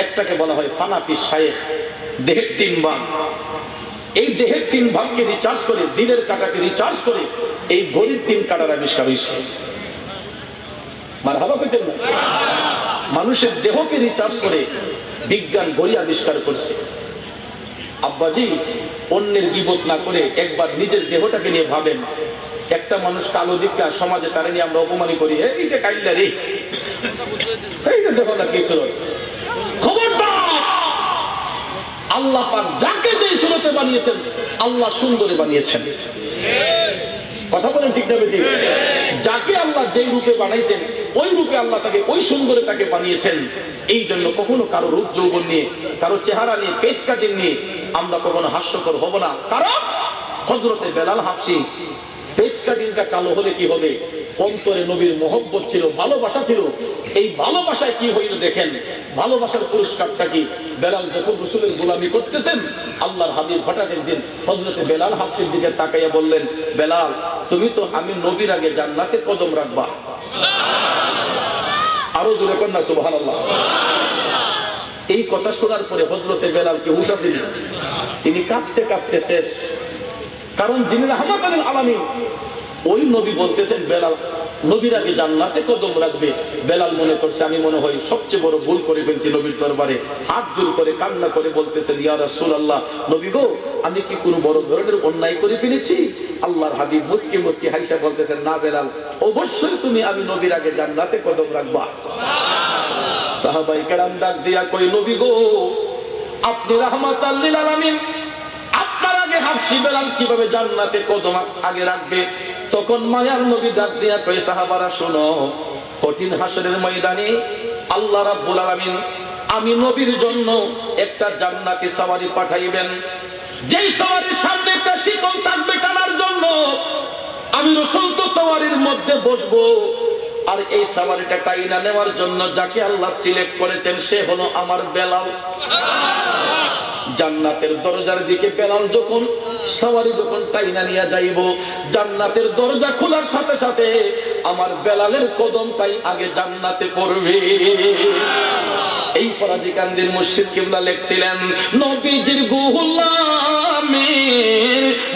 একটাকে বলা হয় ফানাফির শায়েখ। দেহের 3 ভাগ। এই দেহের 3 ভাগকে রিচার্জ করে, দিলের কাটাকে রিচার্জ করে এই ঘড়ির 3 কাটার আবিষ্কার হয়েছে। মারহাবা কইতেন না? মানুষের দেহকে রিচার্জ করে বিজ্ঞান ঘড়ি আবিষ্কার করছে। আব্বাজি অন্যের গীবত না করে একবার নিজের দেহটাকে নিয়ে ভাবেন। একটা মানুষ কালো দিকটা সমাজে তারে নিয়ে আমরা অপমানি করি, এইটা কাইল্লা রে, এইটা দেখো না কি সুরত। খবরদার, আল্লাহ পাক যাকে যেই সুরতে বানিয়েছেন আল্লাহ সুন্দরে বানিয়েছেন। কথা বলেন ঠিক না বেঠিক? যাকে আল্লাহ যেই রূপে বানাইছেন ওই রূপে আল্লাহ তাকে ওই সুন্দরে তাকে বানিয়েছেন। এই জন্য কখনো কারো রূপ যৌবন নিয়ে, কারো চেহারা নিয়ে, পেস কাটিং নিয়ে আমরা কখনো হাস্যকর হব না। কারণ হযরতে বেলাল হাবশী পেস কাটিংটা কালো হলে কি হবে? অন্তরে নবীর মহব্বত ছিল, ভালোবাসা ছিল। এই ভালোবাসায় কি হইল দেখেন, ভালোবাসার পুরস্কারটা কি? বেলাল যখন রাসূলের গোলামি করতেছেন, আল্লাহর হাবিব হঠাৎ একদিন হযরতে বেলাল হাবশীর দিকে তাকাইয়া বললেন, বেলাল তুমি তো আমি নবীর আগে জান্নাতে কদম রাখবা। আরো জোরে কর না সুবহানাল্লাহ। এই কথা শোনার পরে হযরতে বেলাল কি হুঁশ আছে? তিনি কাঁদতে কাঁদতে শেষ। কারণ যিনি রাহমাতুল আলামিন ওই নবী বলতেছেন বেলাল নবীর আগে জান্নাতে কদম রাখবে। বেলাল মনে করছে আমি মনে হয় সবচেয়ে বড় ভুল করে ফেলছি। নবীর দরবারে হাত জোড় করে কান্না করে বলতেছেন, ইয়া রাসূলুল্লাহ, নবী গো আমি কি কোনো বড় ধরনের অন্যায় করে ফেলেছি? আল্লাহর হাবিব মুস্কি মুস্কি হাসিয়া বলতেছেন, না বেলাল, অবশ্যই তুমি আমি নবীর আগে জান্নাতে কদম রাখবা। সাহাবায়ে কেরাম ডাক দিয়া কই, নবী গো আপনি রাহমাতাল লিল আলামিন, আপনার আগে হাবশী বেলাল কিভাবে জান্নাতে কদম আগে রাখবে? তখন মায়ার নবী ডাক দিয়া কয়, সাহাবারা শোনো, কঠিন হাসরের ময়দানে আল্লাহ রাব্বুল আলামিন আমি নবীর জন্য একটা জান্নাতি সওয়ারি পাঠাইবেন। যেই সওয়ারির সামনে একটা শিকল থাকবে টানার জন্য, আমি রাসূল তো সওয়ারির মধ্যে বসবো। আর এই সওয়ারিটা টাইনা নেওয়ার জন্য যাকে আল্লাহ সিলেক্ট করেছেন সে হলো আমার বেলাল। জান্নাতের দরজার দিকে বেলাল যখন সওয়ারি যখন টাইনা নিয়ে যাইব, জান্নাতের দরজা খোলার সাথে সাথে আমার বেলালের কদমটাই আগে জান্নাতে পড়বে। এই ফরাজি কান্দির মুর্শিদ কিবলা লিখছিলেন, নবীজির গোলামের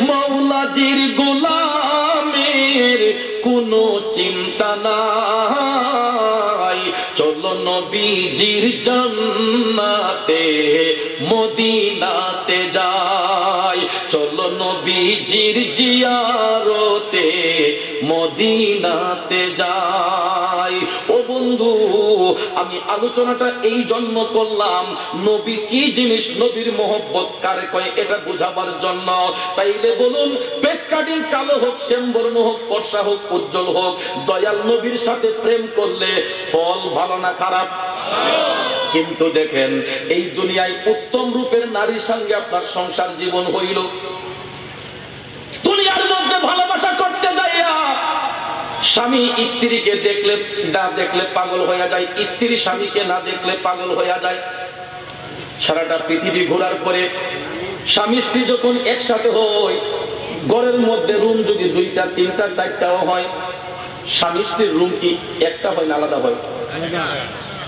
মাওলাজির গোলামের কোনো চিন্তা নাই, চলো নবীজির জান্নাতে মদিনাতে যাই, চলো নবীজির জিয়ারতে মদিনাতে যাই। ও বন্ধু, আমি আলোচনাটা এই জন্য করলাম, নবী কি জিনিস, নবীর মহব্বত কারে কয় এটা বুঝাবার জন্য। তাইলে বলুন, পেস কাটিং কালো হোক, শ্যামবর্ণ হোক, ফর্সা হোক, উজ্জ্বল হোক, দয়াল নবীর সাথে প্রেম করলে ফল ভালো না খারাপ? কিন্তু দেখেন এই দুনিয়ায় উত্তম রূপের নারীর সঙ্গে আপনার সংসার জীবন হইল, দুনিয়ার মধ্যে ভালোবাসা করতে যাইয়া স্বামী স্ত্রীকে দেখলে না দেখলে পাগল হয়ে যায়, স্ত্রী স্বামীকে না দেখলে পাগল হয়ে যায়। সারাটা পৃথিবী ঘোরার পরে স্বামী স্ত্রী যখন একসাথে হয়, ঘরের মধ্যে রুম যদি 2টা 3টা 4টাও হয়, স্বামী স্ত্রীর রুম কি একটা হয় না আলাদা হয়?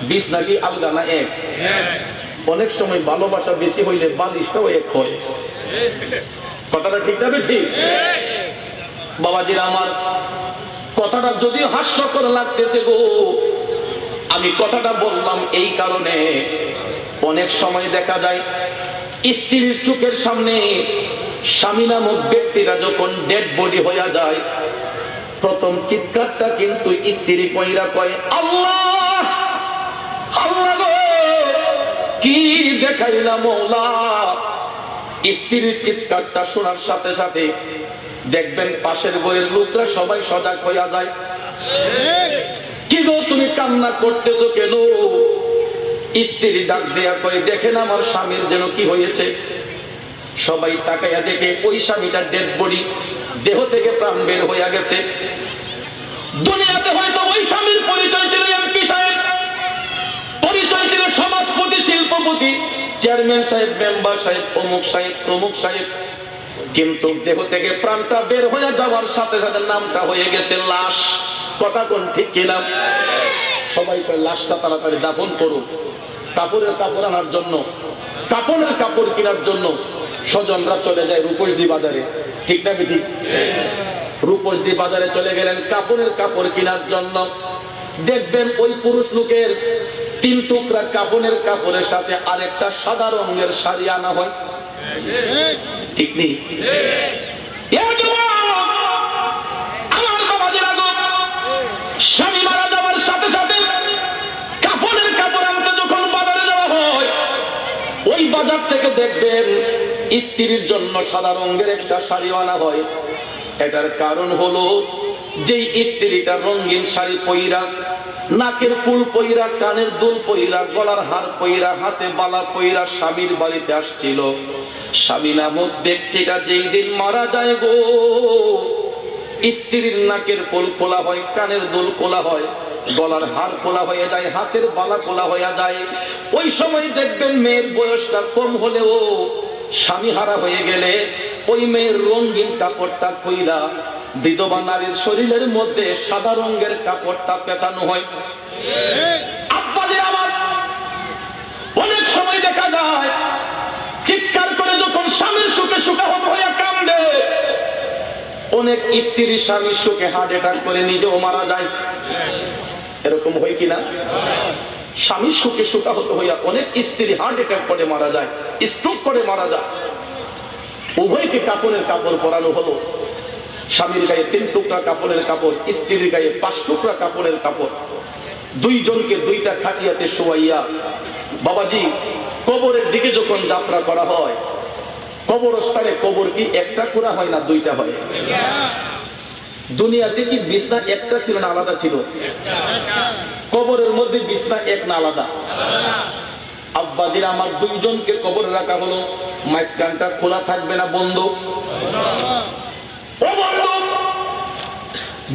বিছনা কি আলাদা না এক? অনেক সময় ভালোবাসা বেশি হইলে বালিশটাও এক হয়। কথাটা ঠিক না ঠিক? বাবাজিরা আমার, কথাটা যদিও হাস্যকর লাগতেছে গো, আমি কথাটা বললাম এই কারণে, অনেক সময় দেখা যায় স্ত্রীর চোখের সামনে স্বামী নামক ব্যক্তিরা যখন ডেড বডি হইয়া যায়, প্রথম চিৎকারটা কিন্তু স্ত্রী কইরা কয়, আল্লাহ আল্লাহ গো কি দেখাইলা মওলা। স্ত্রীর চিৎকারটা শোনার সাথে সাথে দেখবেন পাশের ঘরের লোকরা সবাই সজাগ হইয়া যায়। কি গো তুমি কান্না করতেছো কেন? স্ত্রী ডাক দেয়া কয়, দেখেন আমার স্বামীর যেন কি হয়েছে। সবাই তাকাইয়া দেখে ওই স্বামীটা ডেড বডি, দেহ থেকে প্রাণ বের হইয়া গেছে। দুনিয়াতে হয়তো ওই স্বামীর পরিচয় ছিল এমপি সাহেব, পরিচয় ছিল সমাজপতি, শিল্পপতি, চেয়ারম্যান সাহেব, মেম্বার সাহেব, অমুক সাহেব, তমুক সাহেব, কিন্তু দেহ থেকে প্রাণটা বের হয়ে যাওয়ার সাথে সাথে নামটা হয়ে গেছে লাশ। কথা কোন ঠিক কিনা? সবাই কয় লাশটা তাড়াতাড়ি দাফন করুক। কাপড়ের কাপড় আনার জন্য, কাপড়ের কাপড় কেনার জন্য স্বজনরা চলে যায় রূপসী বাজারে, ঠিক না ঠিক? রূপসী বাজারে চলে গেলেন কাপড়ের কাপড় কেনার জন্য। দেখবেন ওই পুরুষ লোকের 3 টুকরা কাপড়ের কাপড়ের সাথে আরেকটা সাদা রঙের শাড়ি আনা হয়, ঠিক নেই? আমার বাবাজিরা গো, স্বামী মারা যাওয়ার সাথে সাথে কাপড়ের কাপড় আনতে যখন বাজারে যাওয়া হয়, ওই বাজার থেকে দেখবেন স্ত্রীর জন্য সাদা রঙের একটা শাড়ি আনা হয়। এটার কারণ হলো যেই স্ত্রীটা রঙিন শাড়ি পইরা, নাকের ফুল পইরা, কানের দুল পইরা, গলার হার পইরা, হাতে বালা পইরা স্বামীর বাড়িতে আসছিল, স্বামী নামক ব্যক্তিটা যেই দিন মারা যায় গো, স্ত্রীর নাকের ফুল খোলা হয়, কানের দুল খোলা হয়, গলার হার খোলা হয়ে যায়, হাতের বালা খোলা হয়ে যায়। ওই সময় দেখবেন মেয়ের বয়সটা কম হলেও স্বামী হারা হয়ে গেলে ওই মেয়ের রঙিন কাপড়টা কইরা বিধবা নারীর শরীরের মধ্যে সাদা রঙের কাপড়টা পেঁচানো হয়। আব্বাজি আমার, অনেক সময় দেখা যায় চিৎকার করে যখন স্বামীর সুখে সুখাহত হয়ে কান্দে, অনেক স্ত্রী স্বামীর সুখে হার্ট অ্যাটাক করে নিজেও মারা যায়। এরকম হয় কিনা? স্বামীর সুখে সুখাহত হইয়া অনেক স্ত্রী হার্ট অ্যাটাক করে মারা যায়, স্ট্রোক করে মারা যায়। উভয়কে কাপড়ের কাপড় পরানো হলো। স্বামীর গায়ে 3 টুকরা কাপড়ের কাপড়, স্ত্রীর গায়ে 5 টুকরা কাপড়ের কাপড়, 2 জনকে 2টা খাটিয়াতে শোয়াইয়া বাবাজি কবরের দিকে যখন যাত্রা করা হয়, কবরস্থানে কবর কি একটা করা হয় না 2টা হয়? দুনিয়াতে কি বিছনা একটা ছিল না আলাদা ছিল? কবরের মধ্যে বিছনা এক না আলাদা? আব্বাজিরা আমার, 2 জনকে কবরে রাখা হলো, মাঝখানটা খোলা থাকবে না বন্ধ? ও বন্ধু,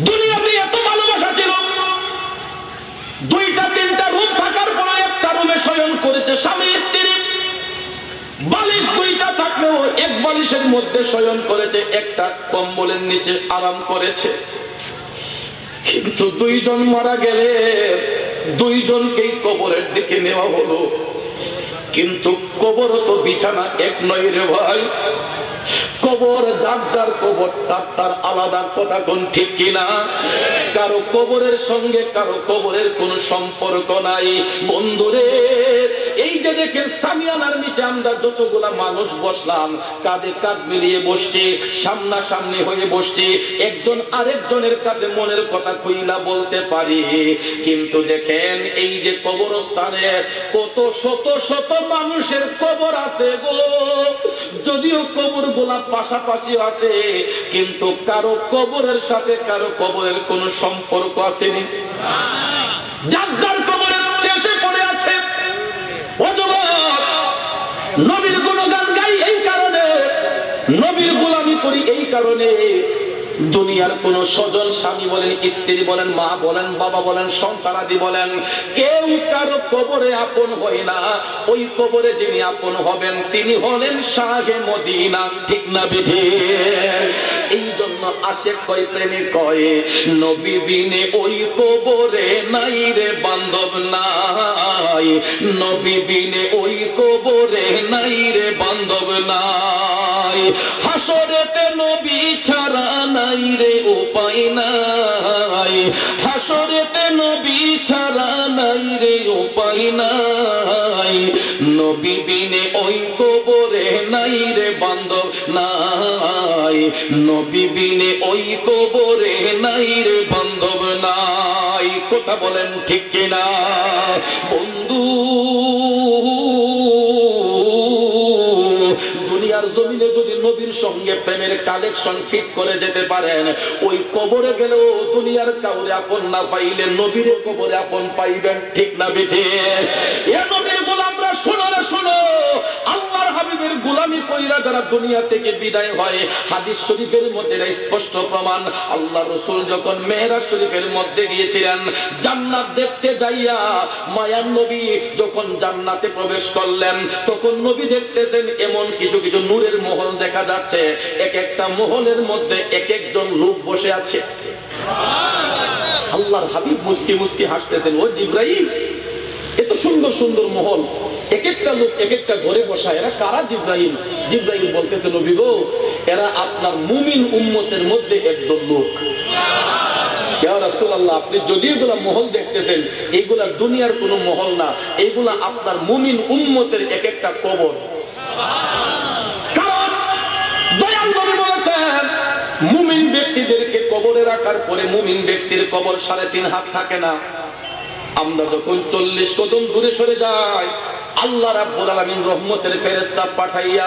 দুনিয়াতে এত ভালোবাসা ছিল, 2টা 3টা রুম থাকার পরে একটা রুমে শয়ন করেছে স্বামী স্ত্রী, বালিশ 2টা থাকলেও এক বালিশের মধ্যে শয়ন করেছে, একটা কম্বলের নিচে আরাম করেছে। কিন্তু 2 জন মারা গেলে 2 জনকেই কবরের দিকে নেওয়া হলো, কিন্তু কবর তো বিছানা এক নয় রে ভাই। কবর যার যার কবর তার আলাদা, কথা কোন ঠিক কিনা? কারো কবরের সঙ্গে কারো কবরের কোনো সম্পর্ক নাই বন্ধুরে। এই যে দেখেন সামিয়ানার নিচে আমরা যতগুলা মানুষ বসলাম, কাঁধে কাঁধ মিলিয়ে বসছি, সামনাসামনি হয়ে বসছি, একজন আরেকজনের কাছে মনের কথা কইলা বলতে পারি। কিন্তু দেখেন এই যে কবরস্থানে কত শত শত মানুষের কবর আছে গো, যদিও কবর গুলা পাশাপাশি আছে, কিন্তু কারো কবরের সাথে কারো কবরের কোনো সম্পর্ক আসেনি। যার যার কবরের শেষে পড়ে আছে, নবীর গুণগান গাই এই কারণে, নবীর গোলামি করি এই কারণে, দুনিয়ার কোন স্বজন, স্বামী বলেন, স্ত্রী বলেন, মা বলেন, বাবা বলেন, সন্তানাদি বলেন, কেউ কারো কবরে আপন হয় না। ওই কবরে যিনি আপন হবেন তিনি হলেন শাহে মদিনা। ঠিক না বিঠি? এই জন্য আশেক কয়, প্রেমে কয়, নবী বিনে ওই কবরে নাই রে বান্ধব নাই, নবী বিনে ওই কবরে নাই রে বান্ধব নাই। হাসরেতে নবী ছাড়া নাই রে উপায় নাই, হাসরেতে নবী ছাড়া নাই রে উপায় নাই, নবী বিনে ওই কবরে নাই রে বান্ধব নাই, নবী বিনে ওই কবরে নাই রে বান্ধব নাই। কথা বলেন ঠিক কিনা বন্ধু? দুনিয়ার জমিনে যদি নবীর সঙ্গে প্রেমের কালেকশন ফিট করে যেতে পারেন, ওই কবরে গেলেও দুনিয়ার কাউরে আপন না পাইলে নবীর কবরে আপন পাইবেন। ঠিক না বেঠে? এ নবীর গোলামরা শোনো রে শোনো, আল্লাহর হাবিবের গোলামি কইরা যারা দুনিয়া থেকে বিদায় হয়, হাদিস শরীফের মধ্যে এটা স্পষ্ট প্রমাণ। আল্লাহ রাসূল যখন মেরাজ শরীফের মধ্যে গিয়েছিলেন, জান্নাত দেখতে যাইয়া মায়ার নবী যখন জান্নাতে প্রবেশ করলেন, তখন নবী দেখতেছেন এমন কিছু কিছু নূরের মহল দেখা যাচ্ছে, এক একটা মহলের মধ্যে এক একজন লোক বসে আছে। আল্লাহর হাবিব মুস্কি মুস্কি হাসতেছেন, ও জিবরাইল, এত সুন্দর সুন্দর মহল, এক একটা লোক এক একটা ঘরে বসা, এরা কারা জিবরাইল? জিবরাইল বলতেছে, নবী গো, এরা আপনার মুমিন উম্মতের মধ্যে একদল লোক। ইয়া রাসূলুল্লাহ, আপনি যদি এগুলা মহল দেখতেছেন, এগুলা দুনিয়ার কোনো মহল না, এগুলা আপনার মুমিন উম্মতের এক একটা কবর। কারণ দয়াল নবী বলেছেন, মুমিন ব্যক্তিদেরকে কবরে রাখার পরে মুমিন ব্যক্তির কবর 3.5 হাত থাকে না। আমরা যখন 40 কদম দূরে সরে যাই, আল্লাহ রাব্বুল আলামিন রহমতের ফেরেশতা পাঠাইয়া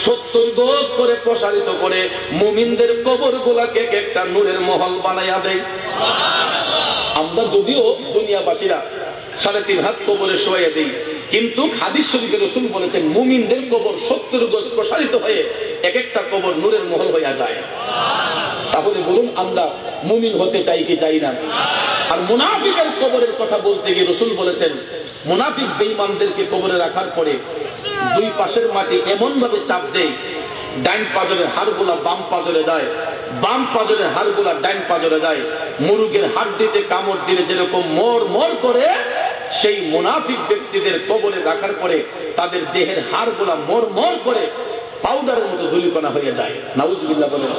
70 গজ করে প্রসারিত করে মুমিনদের কবরগুলোকে একটা নূরের মহল বানাইয়া দেয়। আমরা যদিও দুনিয়াবাসীরা 3.5 হাত কবরে শোয়াইয়া দেই, কিন্তু হাদিস শরীফে রাসূল বলেছেন মুমিনদের কবর 70 গজ প্রসারিত হয়ে এক একটা কবর নূরের মহল হইয়া যায়। তাহলে বলুন, আমরা মুমিন হতে চাই কি চাই না? আর মুনাফিকের কবরের কথা বলতে গিয়ে রাসূল বলেছেন, মুনাফিক বেঈমানদেরকে কবরে রাখার পরে দুই পাশের মাটি এমন ভাবে চাপ দেয়, ডাইন পাজরের হাড়গুলা বাম পাজরে যায়, বাম পাজরের হাড়গুলা ডাইন পাজরে যায়। মুরগের হাড়টিতে কামড় দিলে যেরকম মর মর করে, সেই মুনাফিক ব্যক্তিদের কবরে রাখার পরে তাদের দেহের হাড়গুলা মর মর করে পাউডারের মতো ধুলিকণা হয়ে যায়। নাউজুবিল্লাহ বলেন।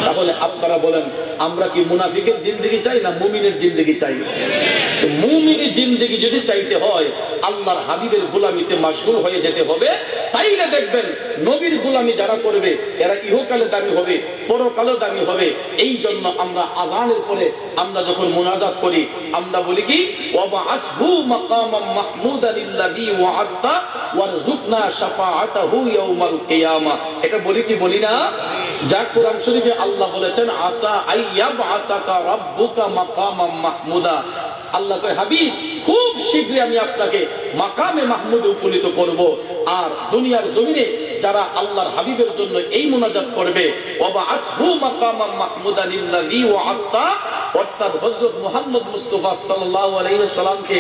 তাহলে আপনারা বলেন, আমরা কি মুনাফিকের জিন্দেগি চাই না মুমিনের জিন্দেগি চাই? মুমিনের জিন্দেগি যদি চাইতে হয়, আল্লাহর হাবিবের গোলামিতে মাশগুল হয়ে যেতে হবে। তাইলে দেখবেন নবীর গোলামি যারা করবে এরা ইহকালে দামি হবে, পরকালেও দামি হবে। এই জন্য আমরা আযানের পরে আমরা যখন মুনাজাত করি, আমরা বলি কি, ওয়াবআসহু মাকামাম মাহমুদান আল্লাযী ওয়া'আদতা ওয়ারযুকনা শাফাআতাহু ইয়াউমাল কিয়ামা। এটা বলি কি বলি না? যা কোরআন শরীফে আল্লাহ বলেছেন, আসা আইয়াবআসাকা রাব্বুকা মাকামাম মাহমুদা। আল্লাহ কয়, হাবিব, খুব শীঘ্রই আমি আপনাকে মাকামে মাহমুদে উপনীত করব। আর দুনিয়ার জমিনে যারা আল্লাহর হাবিবের জন্য এই মুনাজাত করবে, ওয়াবআসহু মাকামাম মাহমুদান আল্লাযী ওয়া'আদতা, অর্থাৎ হযরত মুহাম্মদ মুস্তাফা সাল্লাল্লাহু আলাইহি ওয়াসাল্লামকে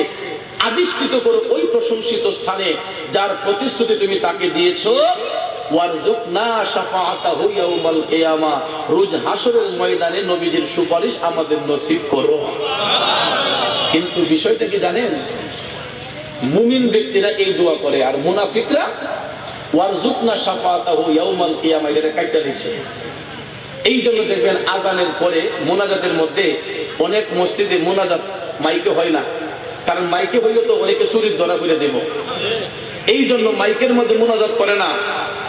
আদিষ্কৃত করে ওই প্রশংসিত স্থানে যার প্রতিশ্রুতি তুমি তাকে দিয়েছো, ওয়ারযুকনা শাফাআতাহু ইয়াউমাল কিয়ামা, রোজ হাশরের ময়দানে নবীজির সুপারিশ আমাদের নসিব করো। কিন্তু বিষয়টা কি জানেন? মুমিন ব্যক্তিরা এই দোয়া করে, আর মুনাফিকরা ওয়ারযুকনা শাফাআতাহু ইয়াউমাল কিয়ামা এটা কাইটা দিছে। এই জন্য দেখবেন আযানের পরে মুনাজাতের মধ্যে অনেক মসজিদে মুনাজাত মাইকে হয় না, কারণ মাইকে হইলে তো অনেকে শরীর ধরা ফিরে যাব। এই জন্য মাইকের মধ্যে মুনাজাত করে না,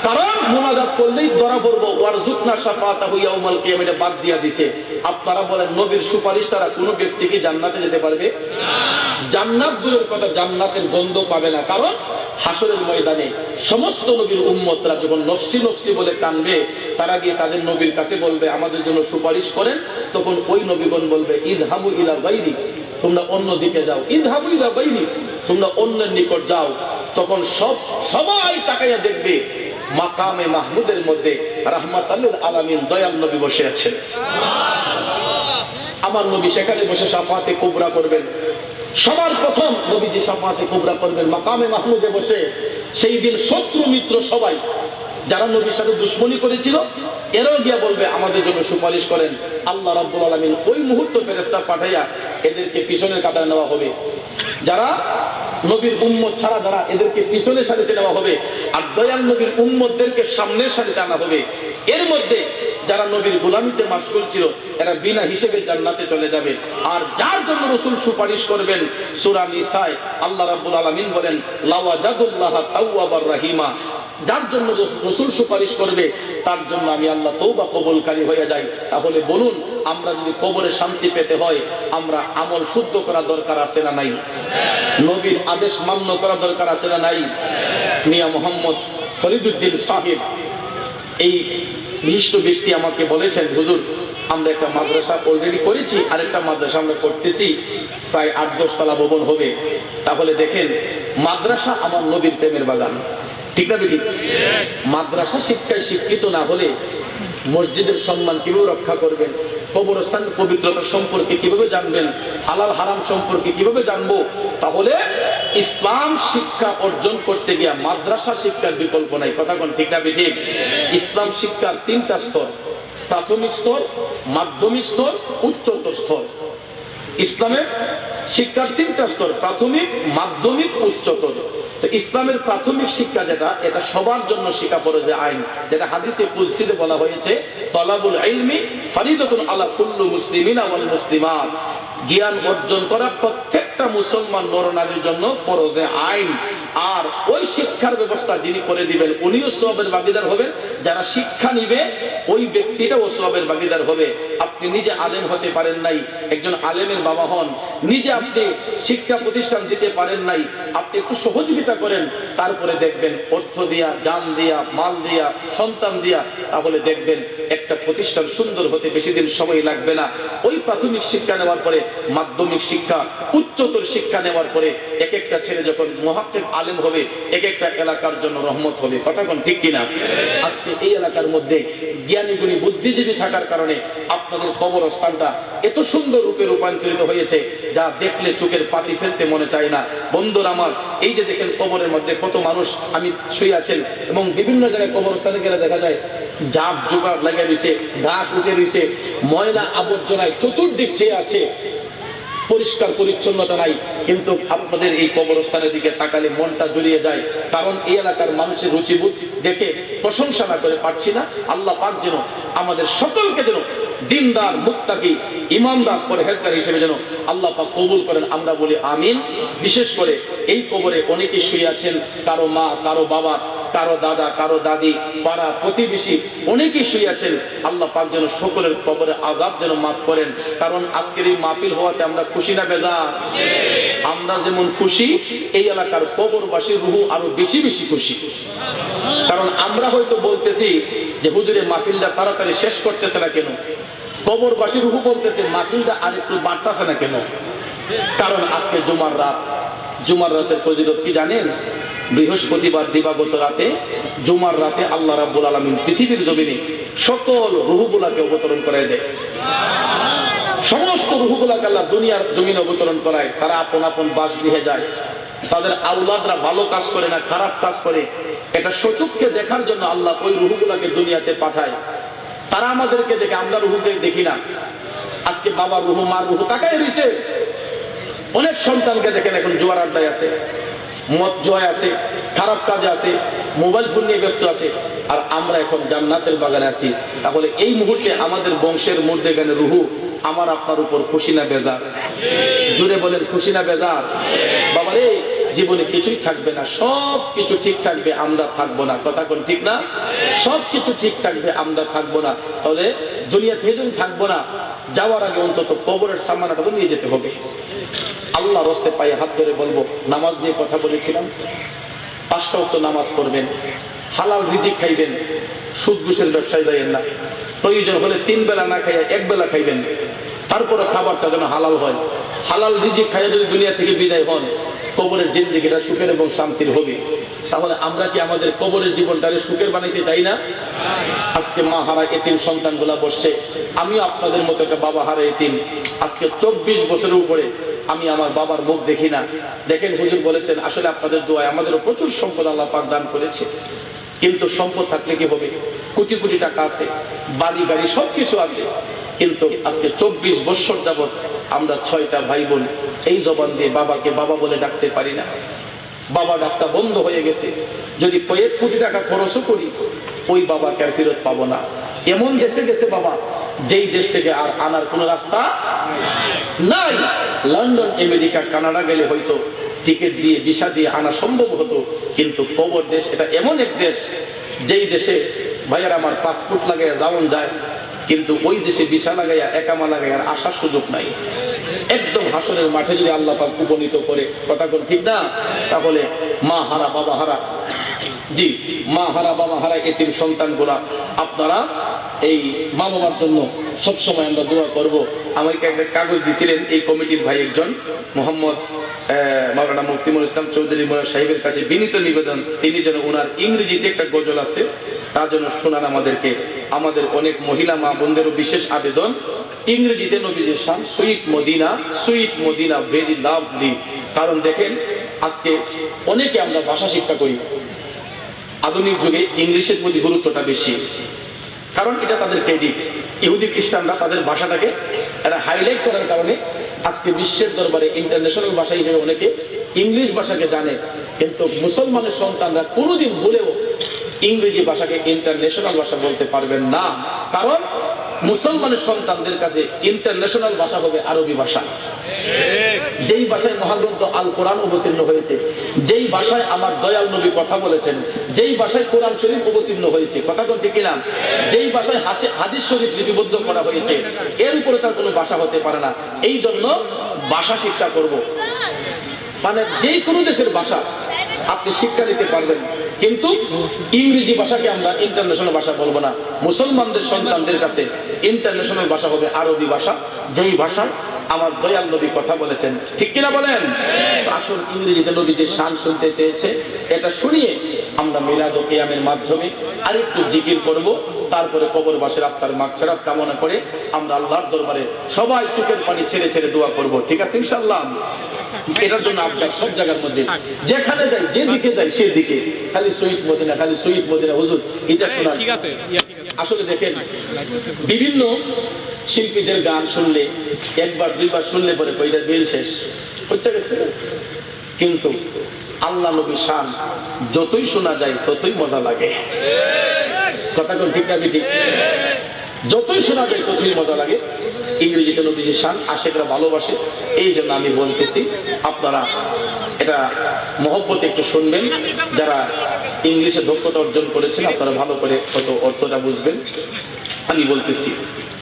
কারণ মুনাজাত করলেই ধরা পড়বো। ওয়ারযুকনা শাফাআতাহু ইয়াউমাল কিয়ামা এটা বাদ দিয়া দিছে। আপনারা বলেন, নবীর সুপারিশ ছাড়া কোনো ব্যক্তি কি জান্নাতে যেতে পারবে? জান্নাত দূরের কথা, জান্নাতের গন্ধ পাবে না। কারণ হাসরের ময়দানে সমস্ত নবীর উম্মতরা যখন নফসি নফসি বলে কানবে, তারা গিয়ে তাদের নবীর কাছে বলবে, আমাদের জন্য সুপারিশ করেন। তখন ওই নবীগণ বলবে, ইযহাবু ইলা গায়রি, তোমরা অন্য দিকে যাও। ইযহাবু ইলা গায়রি, তোমরা অন্যের নিকট যাও। তখন সবাই তাকাইয়া দেখবে মাকামে মাহমুদের মধ্যে রাহমাতুল আলামিন দয়াল নবী বসে আছেন। আমার নবী সেখানে বসে শাফাতে কুবরা করবেন। সবার প্রথম নবীজি শাফাতে কুবরা করবেন মাকামে মাহমুদে বসে। সেই দিন শত্রু মিত্র সবাই যারা নবীর সাথে দুশমনী করেছিল এরাও গিয়া বলবে আমাদের জন্য সুপারিশ করেন। আল্লাহ রাব্বুল আলামিন ওই মুহূর্তে ফেরেশতা পাঠাইয়া এদেরকে পিছনের কাতারে নেওয়া হবে। যারা নবীর উম্মত ছাড়া যারা এদেরকে পিছনের সারিতে নেওয়া হবে, আর দয়াল নবীর উম্মতদেরকে সামনের সারিতে আনা হবে। এর মধ্যে যারা নবীর গোলামিতে মাশগুল ছিল এরা বিনা হিসেবে জান্নাতে চলে যাবে। আর যার জন্য রাসূল সুপারিশ করবেন, সূরা নিসায় আল্লাহ রাব্বুল আলামিন বলেন লাওয়াজাদুল্লাহ তাওয়াবার রাহিমা, যার জন্য রাসূল সুপারিশ করবে তার জন্য আমি আল্লাহ তওবা কবুলকারী হয়ে যাই। তাহলে বলুন, আমরা যদি কবরে শান্তি পেতে হয় আমরা আমল শুদ্ধ করা দরকার আছে না নাই? নবীর আদেশ মান্য করা দরকার আছে না নাই? মিয়া মোহাম্মদ ফরিদউদ্দিন সাহেব এই বিশিষ্ট ব্যক্তি আমাকে বলেছেন, হুজুর আমরা একটা মাদ্রাসা অলরেডি করেছি, আরেকটা মাদ্রাসা আমরা করতেছি, প্রায় ৮-১০ তলা ভবন হবে। তাহলে দেখেন, মাদ্রাসা আমার নবীর প্রেমের বাগান, ঠিক না ঠিক? মাদ্রাসা শিক্ষায় শিক্ষিত না হলে মসজিদের সম্মান কিভাবে রক্ষা করবেন? কবরস্থান পবিত্রতা সম্পর্কে কিভাবে জানবেন? হালাল হারাম সম্পর্কে কিভাবে জানবো? তাহলে ইসলাম শিক্ষা অর্জন করতে গিয়ে মাদ্রাসা শিক্ষার বিকল্প নাই। কথা কোন ঠিক না ঠিক? ইসলাম শিক্ষার 3টা স্তর, প্রাথমিক স্তর, মাধ্যমিক স্তর, উচ্চতর স্তর। ইসলামের শিক্ষার 3টা স্তর, প্রাথমিক, মাধ্যমিক, উচ্চতর। তো ইসলামের প্রাথমিক শিক্ষা যেটা, এটা সবার জন্য শিক্ষা ফরজে আইন, যেটা হাদিসে কুদসিতে বলা হয়েছে তলাবুল ইলমি ফরিদাতুন আলা কুল্লি মুসলিমিন ওয়াল মুসলিমাত। জ্ঞান অর্জন করা প্রত্যেকটা মুসলমান নরনারীর জন্য ফরজে আইন। আর ওই শিক্ষার ব্যবস্থা যিনি করে দিবেন উনিও সওয়াবের ভাগীদার হবেন, যারা শিক্ষা নিবে ওই ব্যক্তিটাও সওয়াবের ভাগীদার হবে। আপনি নিজে আলেম হতে পারেন নাই, একজন আলেমের বাবা হন, নিজে আপনি শিক্ষা প্রতিষ্ঠান দিতে পারেন নাই, আপনি একটু সহযোগিতা করেন, তারপরে দেখবেন অর্থ দিয়া, জান দিয়া, মাল দিয়া, সন্তান দিয়া, তাহলে দেখবেন একটা প্রতিষ্ঠান সুন্দর হতে বেশি দিন সময় লাগবে না। ওই প্রাথমিক শিক্ষা নেওয়ার পরে মাধ্যমিক শিক্ষা, উচ্চতর শিক্ষা নেওয়ার পরে এক একটা ছেলে যখন মুহাক্কিক আলেম হবে, এক একটা এলাকার জন্য রহমত হবে। কথা কোন ঠিক কিনা? আজকে এই এলাকার মধ্যে জ্ঞানী গুণী বুদ্ধিজীবী থাকার কারণে আপনাদের কবরস্থানটা এত সুন্দর রূপে রূপান্তরিত হয়েছে যা দেখলে চোখের পাতি ফেলতে মনে চায় না। বন্ধুরা আমার, এই যে দেখেন কবরের মধ্যে কত মানুষ আমি শুয়ে আছেন, এবং বিভিন্ন জায়গায় কবরস্থানে গেলে দেখা যায় জাপ জোগাড় লেগে রয়েছে, ঘাস উঠে রয়েছে, ময়লা আবর্জনায় চতুর্দিক ছেয়ে আছে, পরিষ্কার পরিচ্ছন্নতা নাই। কিন্তু আপনাদের এই কবরস্থানের দিকে তাকালে মনটা জড়িয়ে যায়, কারণ এই এলাকার মানুষের রুচিবোধ দেখে প্রশংসা না করে পারছি না। আল্লাহ পাক যেন আমাদের সকলকে যেন দিনদার, মুত্তাকি, ইমানদার, পরহেজগার হিসেবে যেন আল্লাহ পাক কবুল করেন, আমরা বলি আমিন। বিশেষ করে এই কবরে অনেকে শুয়ে আছেন, কারো মা, কারো বাবা, কারো দাদা, কারো দাদি, পাড়া প্রতিবেশী অনেকেই শুয়ে আছেন। আল্লাহ পাক যেন সকলের কবরের আযাব যেন মাফ করেন। কারণ আজকের এই মাহফিল হওয়াতে আমরা খুশি না বেজার? আমরা যেমন খুশি, এই এলাকার কবরবাসীর রূহ আরো বেশি বেশি খুশি। কারণ আমরা হয়তো বলতেছি যে হুজুরের মাহফিলটা তাড়াতাড়ি শেষ করতেছে না কেন, কবরবাসীর রূহ বলতেছে মাহফিলটা আরেকটু বাড়তেছে না কেন। কারণ আজকে জুমার রাত, জুমার রাতের ফজিলত কি জানেন? বৃহস্পতিবার দিবাগত রাতে, জুমার রাতে আল্লাহ রাব্বুল আলামিন পৃথিবীর জমিনে সকল রূহগুলাকে অবতরণ করায় দেয়। সমস্ত রূহগুলাকে আল্লাহ দুনিয়ার জমিনে অবতরণ করায়। তারা আপন আপন বাসগৃহে যায়। তাদের আওলাদরা ভালো কাজ করে না খারাপ কাজ করে, এটা সচক্ষে দেখার জন্য আল্লাহ ওই রূহগুলাকে দুনিয়াতে পাঠায়। তারা আমাদেরকে দেখে, আমরা রূহকে দেখি না। আজকে বাবার রূহ, মার রূহ তাকায় রইছে। অনেক সন্তানকে দেখেন এখন জুয়ার আড্ডায় আছে, মদ জয় আছে, খারাপ কাজে আছে, মোবাইল ফোন নিয়ে ব্যস্ত আছে, আর আমরা এখন জান্নাতের বাগানে আছি। তাহলে এই মুহূর্তে আমাদের বংশের মধ্যে গেলে রুহু আমার আপনার উপর খুশি না বেজার? জুড়ে বলেন খুশি না বেজার? বাবারে, জীবনে কিছুই থাকবে না, সব কিছু ঠিক থাকবে, আমরা থাকবো না। কথা কোন ঠিক না? সব কিছু ঠিক থাকবে, আমরা থাকবো না। তাহলে দুনিয়া থেকে যখন থাকবো না, যাওয়ার আগে অন্তত কবরের সামানাটা তো নিয়ে যেতে হবে। আল্লাহ রস্তে পায়ে হাত ধরে বলবো, নামাজ নিয়ে কথা বলেছিলাম, 5টা ওয়াক্ত নামাজ পড়বেন, হালাল রিজিক খাইবেন, সুদ ঘুষের ব্যবসায় যাইয়েন না, প্রয়োজন হলে 3 বেলা না খাইয়া 1 বেলা খাইবেন, তারপরে খাবারটা যেন হালাল হয়। হালাল রিজিক খাইয়া যদি দুনিয়া থেকে বিদায় হন, কবরের জিন্দেগিটা সুখের এবং শান্তির হবে, তাহলে আমরা কি আমাদের কবরের জীবনটাকে সুখের বানাইতে চাই না? আজকে মা হারা এতিম সন্তানগুলা বসছে, আমিও আপনাদের মতো একটা বাবা হারা এতিম। আজকে 24 বছরের উপরে আমি আমার বাবার মুখ দেখি না। দেখেন হুজুর বলেছেন আসলে আপনাদের দোয়ায় আমাদেরও প্রচুর সম্পদ আল্লাহ পাক দান করেছে, কিন্তু সম্পদ থাকলে কি হবে? কোটি কোটি টাকা আছে, বাড়ি গাড়ি সবকিছু আছে, কিন্তু আজকে 24 বছর যাবত আমরা 6টা ভাই বোন এই জবান দিয়ে বাবাকে বাবা বলে ডাকতে পারি না। বাবা ডাকটা বন্ধ হয়ে গেছে। যদি কয়েক কোটি টাকা খরচও করি ওই বাবাকে আর ফেরত পাবো না। এমন দেশে গেছে বাবা যেই দেশ থেকে আর আনার কোনো রাস্তা নাই। লন্ডন, আমেরিকা, কানাডা গেলে হয়তো টিকিট দিয়ে ভিসা দিয়ে আনা সম্ভব হতো, কিন্তু কবর দেশ এটা এমন এক দেশ যেই দেশে ভাইয়ার আমার পাসপোর্ট লাগাইয়া যাওয়ান যায়, কিন্তু ওই দেশে ভিসা লাগাইয়া একামা লাগাইয়া আসার সুযোগ নাই। একদম হাসরের মাঠে যদি আল্লাহ পাক উপনীত করে, কথা কোন ঠিক না? তাহলে মা হারা বাবা হারা, জি মা হারা বাবা হারা এতিম সন্তানগুলা আপনারা এই মা বাবার জন্য সবসময় আমরা দোয়া করব। আমাকে একটা কাগজ দিয়েছিলেন এই কমিটির ভাই একজন, মোহাম্মদ মাওলানা মুফতিমুল ইসলাম চৌধুরী মোল্লা সাহেবের কাছে বিনীত নিবেদন, তিনি যেন ওনার ইংরেজিতে একটা গজল আছে তার জন্য শোনান আমাদেরকে। আমাদের অনেক মহিলা মা বোনদেরও বিশেষ আবেদন, ইংরেজিতে নবীজির শান সুইট মদিনা ভেরি লাভলি। কারণ দেখেন আজকে অনেকে আমরা ভাষা শিক্ষা করি, আধুনিক যুগে ইংলিশের প্রতি গুরুত্বটা বেশি, কারণ এটা তাদের ক্রেডিট। ইহুদি খ্রিস্টানরা তাদের ভাষাটাকে এরা হাইলাইট করার কারণে আজকে বিশ্বের দরবারে ইন্টারন্যাশনাল ভাষা হিসেবে অনেকে ইংলিশ ভাষাকে জানে, কিন্তু মুসলমানের সন্তানরা কোনোদিন ভুলেও ইংরেজি ভাষাকে ইন্টারন্যাশনাল ভাষা বলতে পারবেন না। কারণ মুসলমানের সন্তানদের কাছে ইন্টারন্যাশনাল ভাষা হবে আরবি ভাষা, যেই ভাষায় মহাগ্রন্থ আল কোরআন অবতীর্ণ হয়েছে, যেই ভাষায় আমার দয়াল নবী কথা বলেছেন, যেই ভাষায় কোরআন শরীফ অবতীর্ণ হয়েছে, কথা কোন ঠিক কিনা, যেই ভাষায় হাদিস শরীফ লিপিবদ্ধ করা হয়েছে, এর উপরে তার কোনো ভাষা হতে পারে না। এই জন্য ভাষা শিক্ষা করব, মানে যে কোনো দেশের ভাষা আপনি শিক্ষা দিতে পারবেন, কিন্তু ইংরেজি ভাষাকে আমরা ইন্টারন্যাশনাল ভাষা বলবো না। মুসলমানদের সন্তানদের কাছে ইন্টারন্যাশনাল ভাষা হবে আরবি ভাষা, যেই ভাষা আমার দয়াল নবী কথা বলেছেন, ঠিক কিনা বলেন? আসল ইংরেজিতে নবী যে শান শুনতে চেয়েছে এটা শুনিয়ে আমরা মিলাদ ও কিয়ামের মাধ্যমে আরেকটু জিকির করব, তারপরে কবরবাসীর আত্মার মাগফিরাত কামনা করে আমরা আল্লাহর দরবারে সবাই চোখের পানি ছেড়ে ছেড়ে দোয়া করব, ঠিক আছে ইনশাআল্লাহ? এটার জন্য আপনার সব জায়গার মধ্যে যেখানে যাই, যেদিকে যাই সেদিকে খালি শহীদ মদিনা, খালি শহীদ মদিনা হুজুর এটা শোনা। আসলে দেখেন বিভিন্ন শিল্পীদের গান শুনলে একবার দুইবার শুনলে পরে কইটার বিল শেষ হচ্ছে গেছে, কিন্তু আল্লাহ নবী শান যতই শোনা যায় ততই মজা লাগে, কথা কোন ঠিক না? ঠিক, যতই শোনা যায় ততই মজা লাগে। ইংরেজিতে নবীজির শান আশেকরা ভালোবাসে, এই জন্য আমি বলতেছি আপনারা এটা মহব্বতে একটু শুনবেন। যারা ইংলিশে দক্ষতা অর্জন করেছেন আপনারা ভালো করে কত অর্থটা বুঝবেন। আমি বলতেছি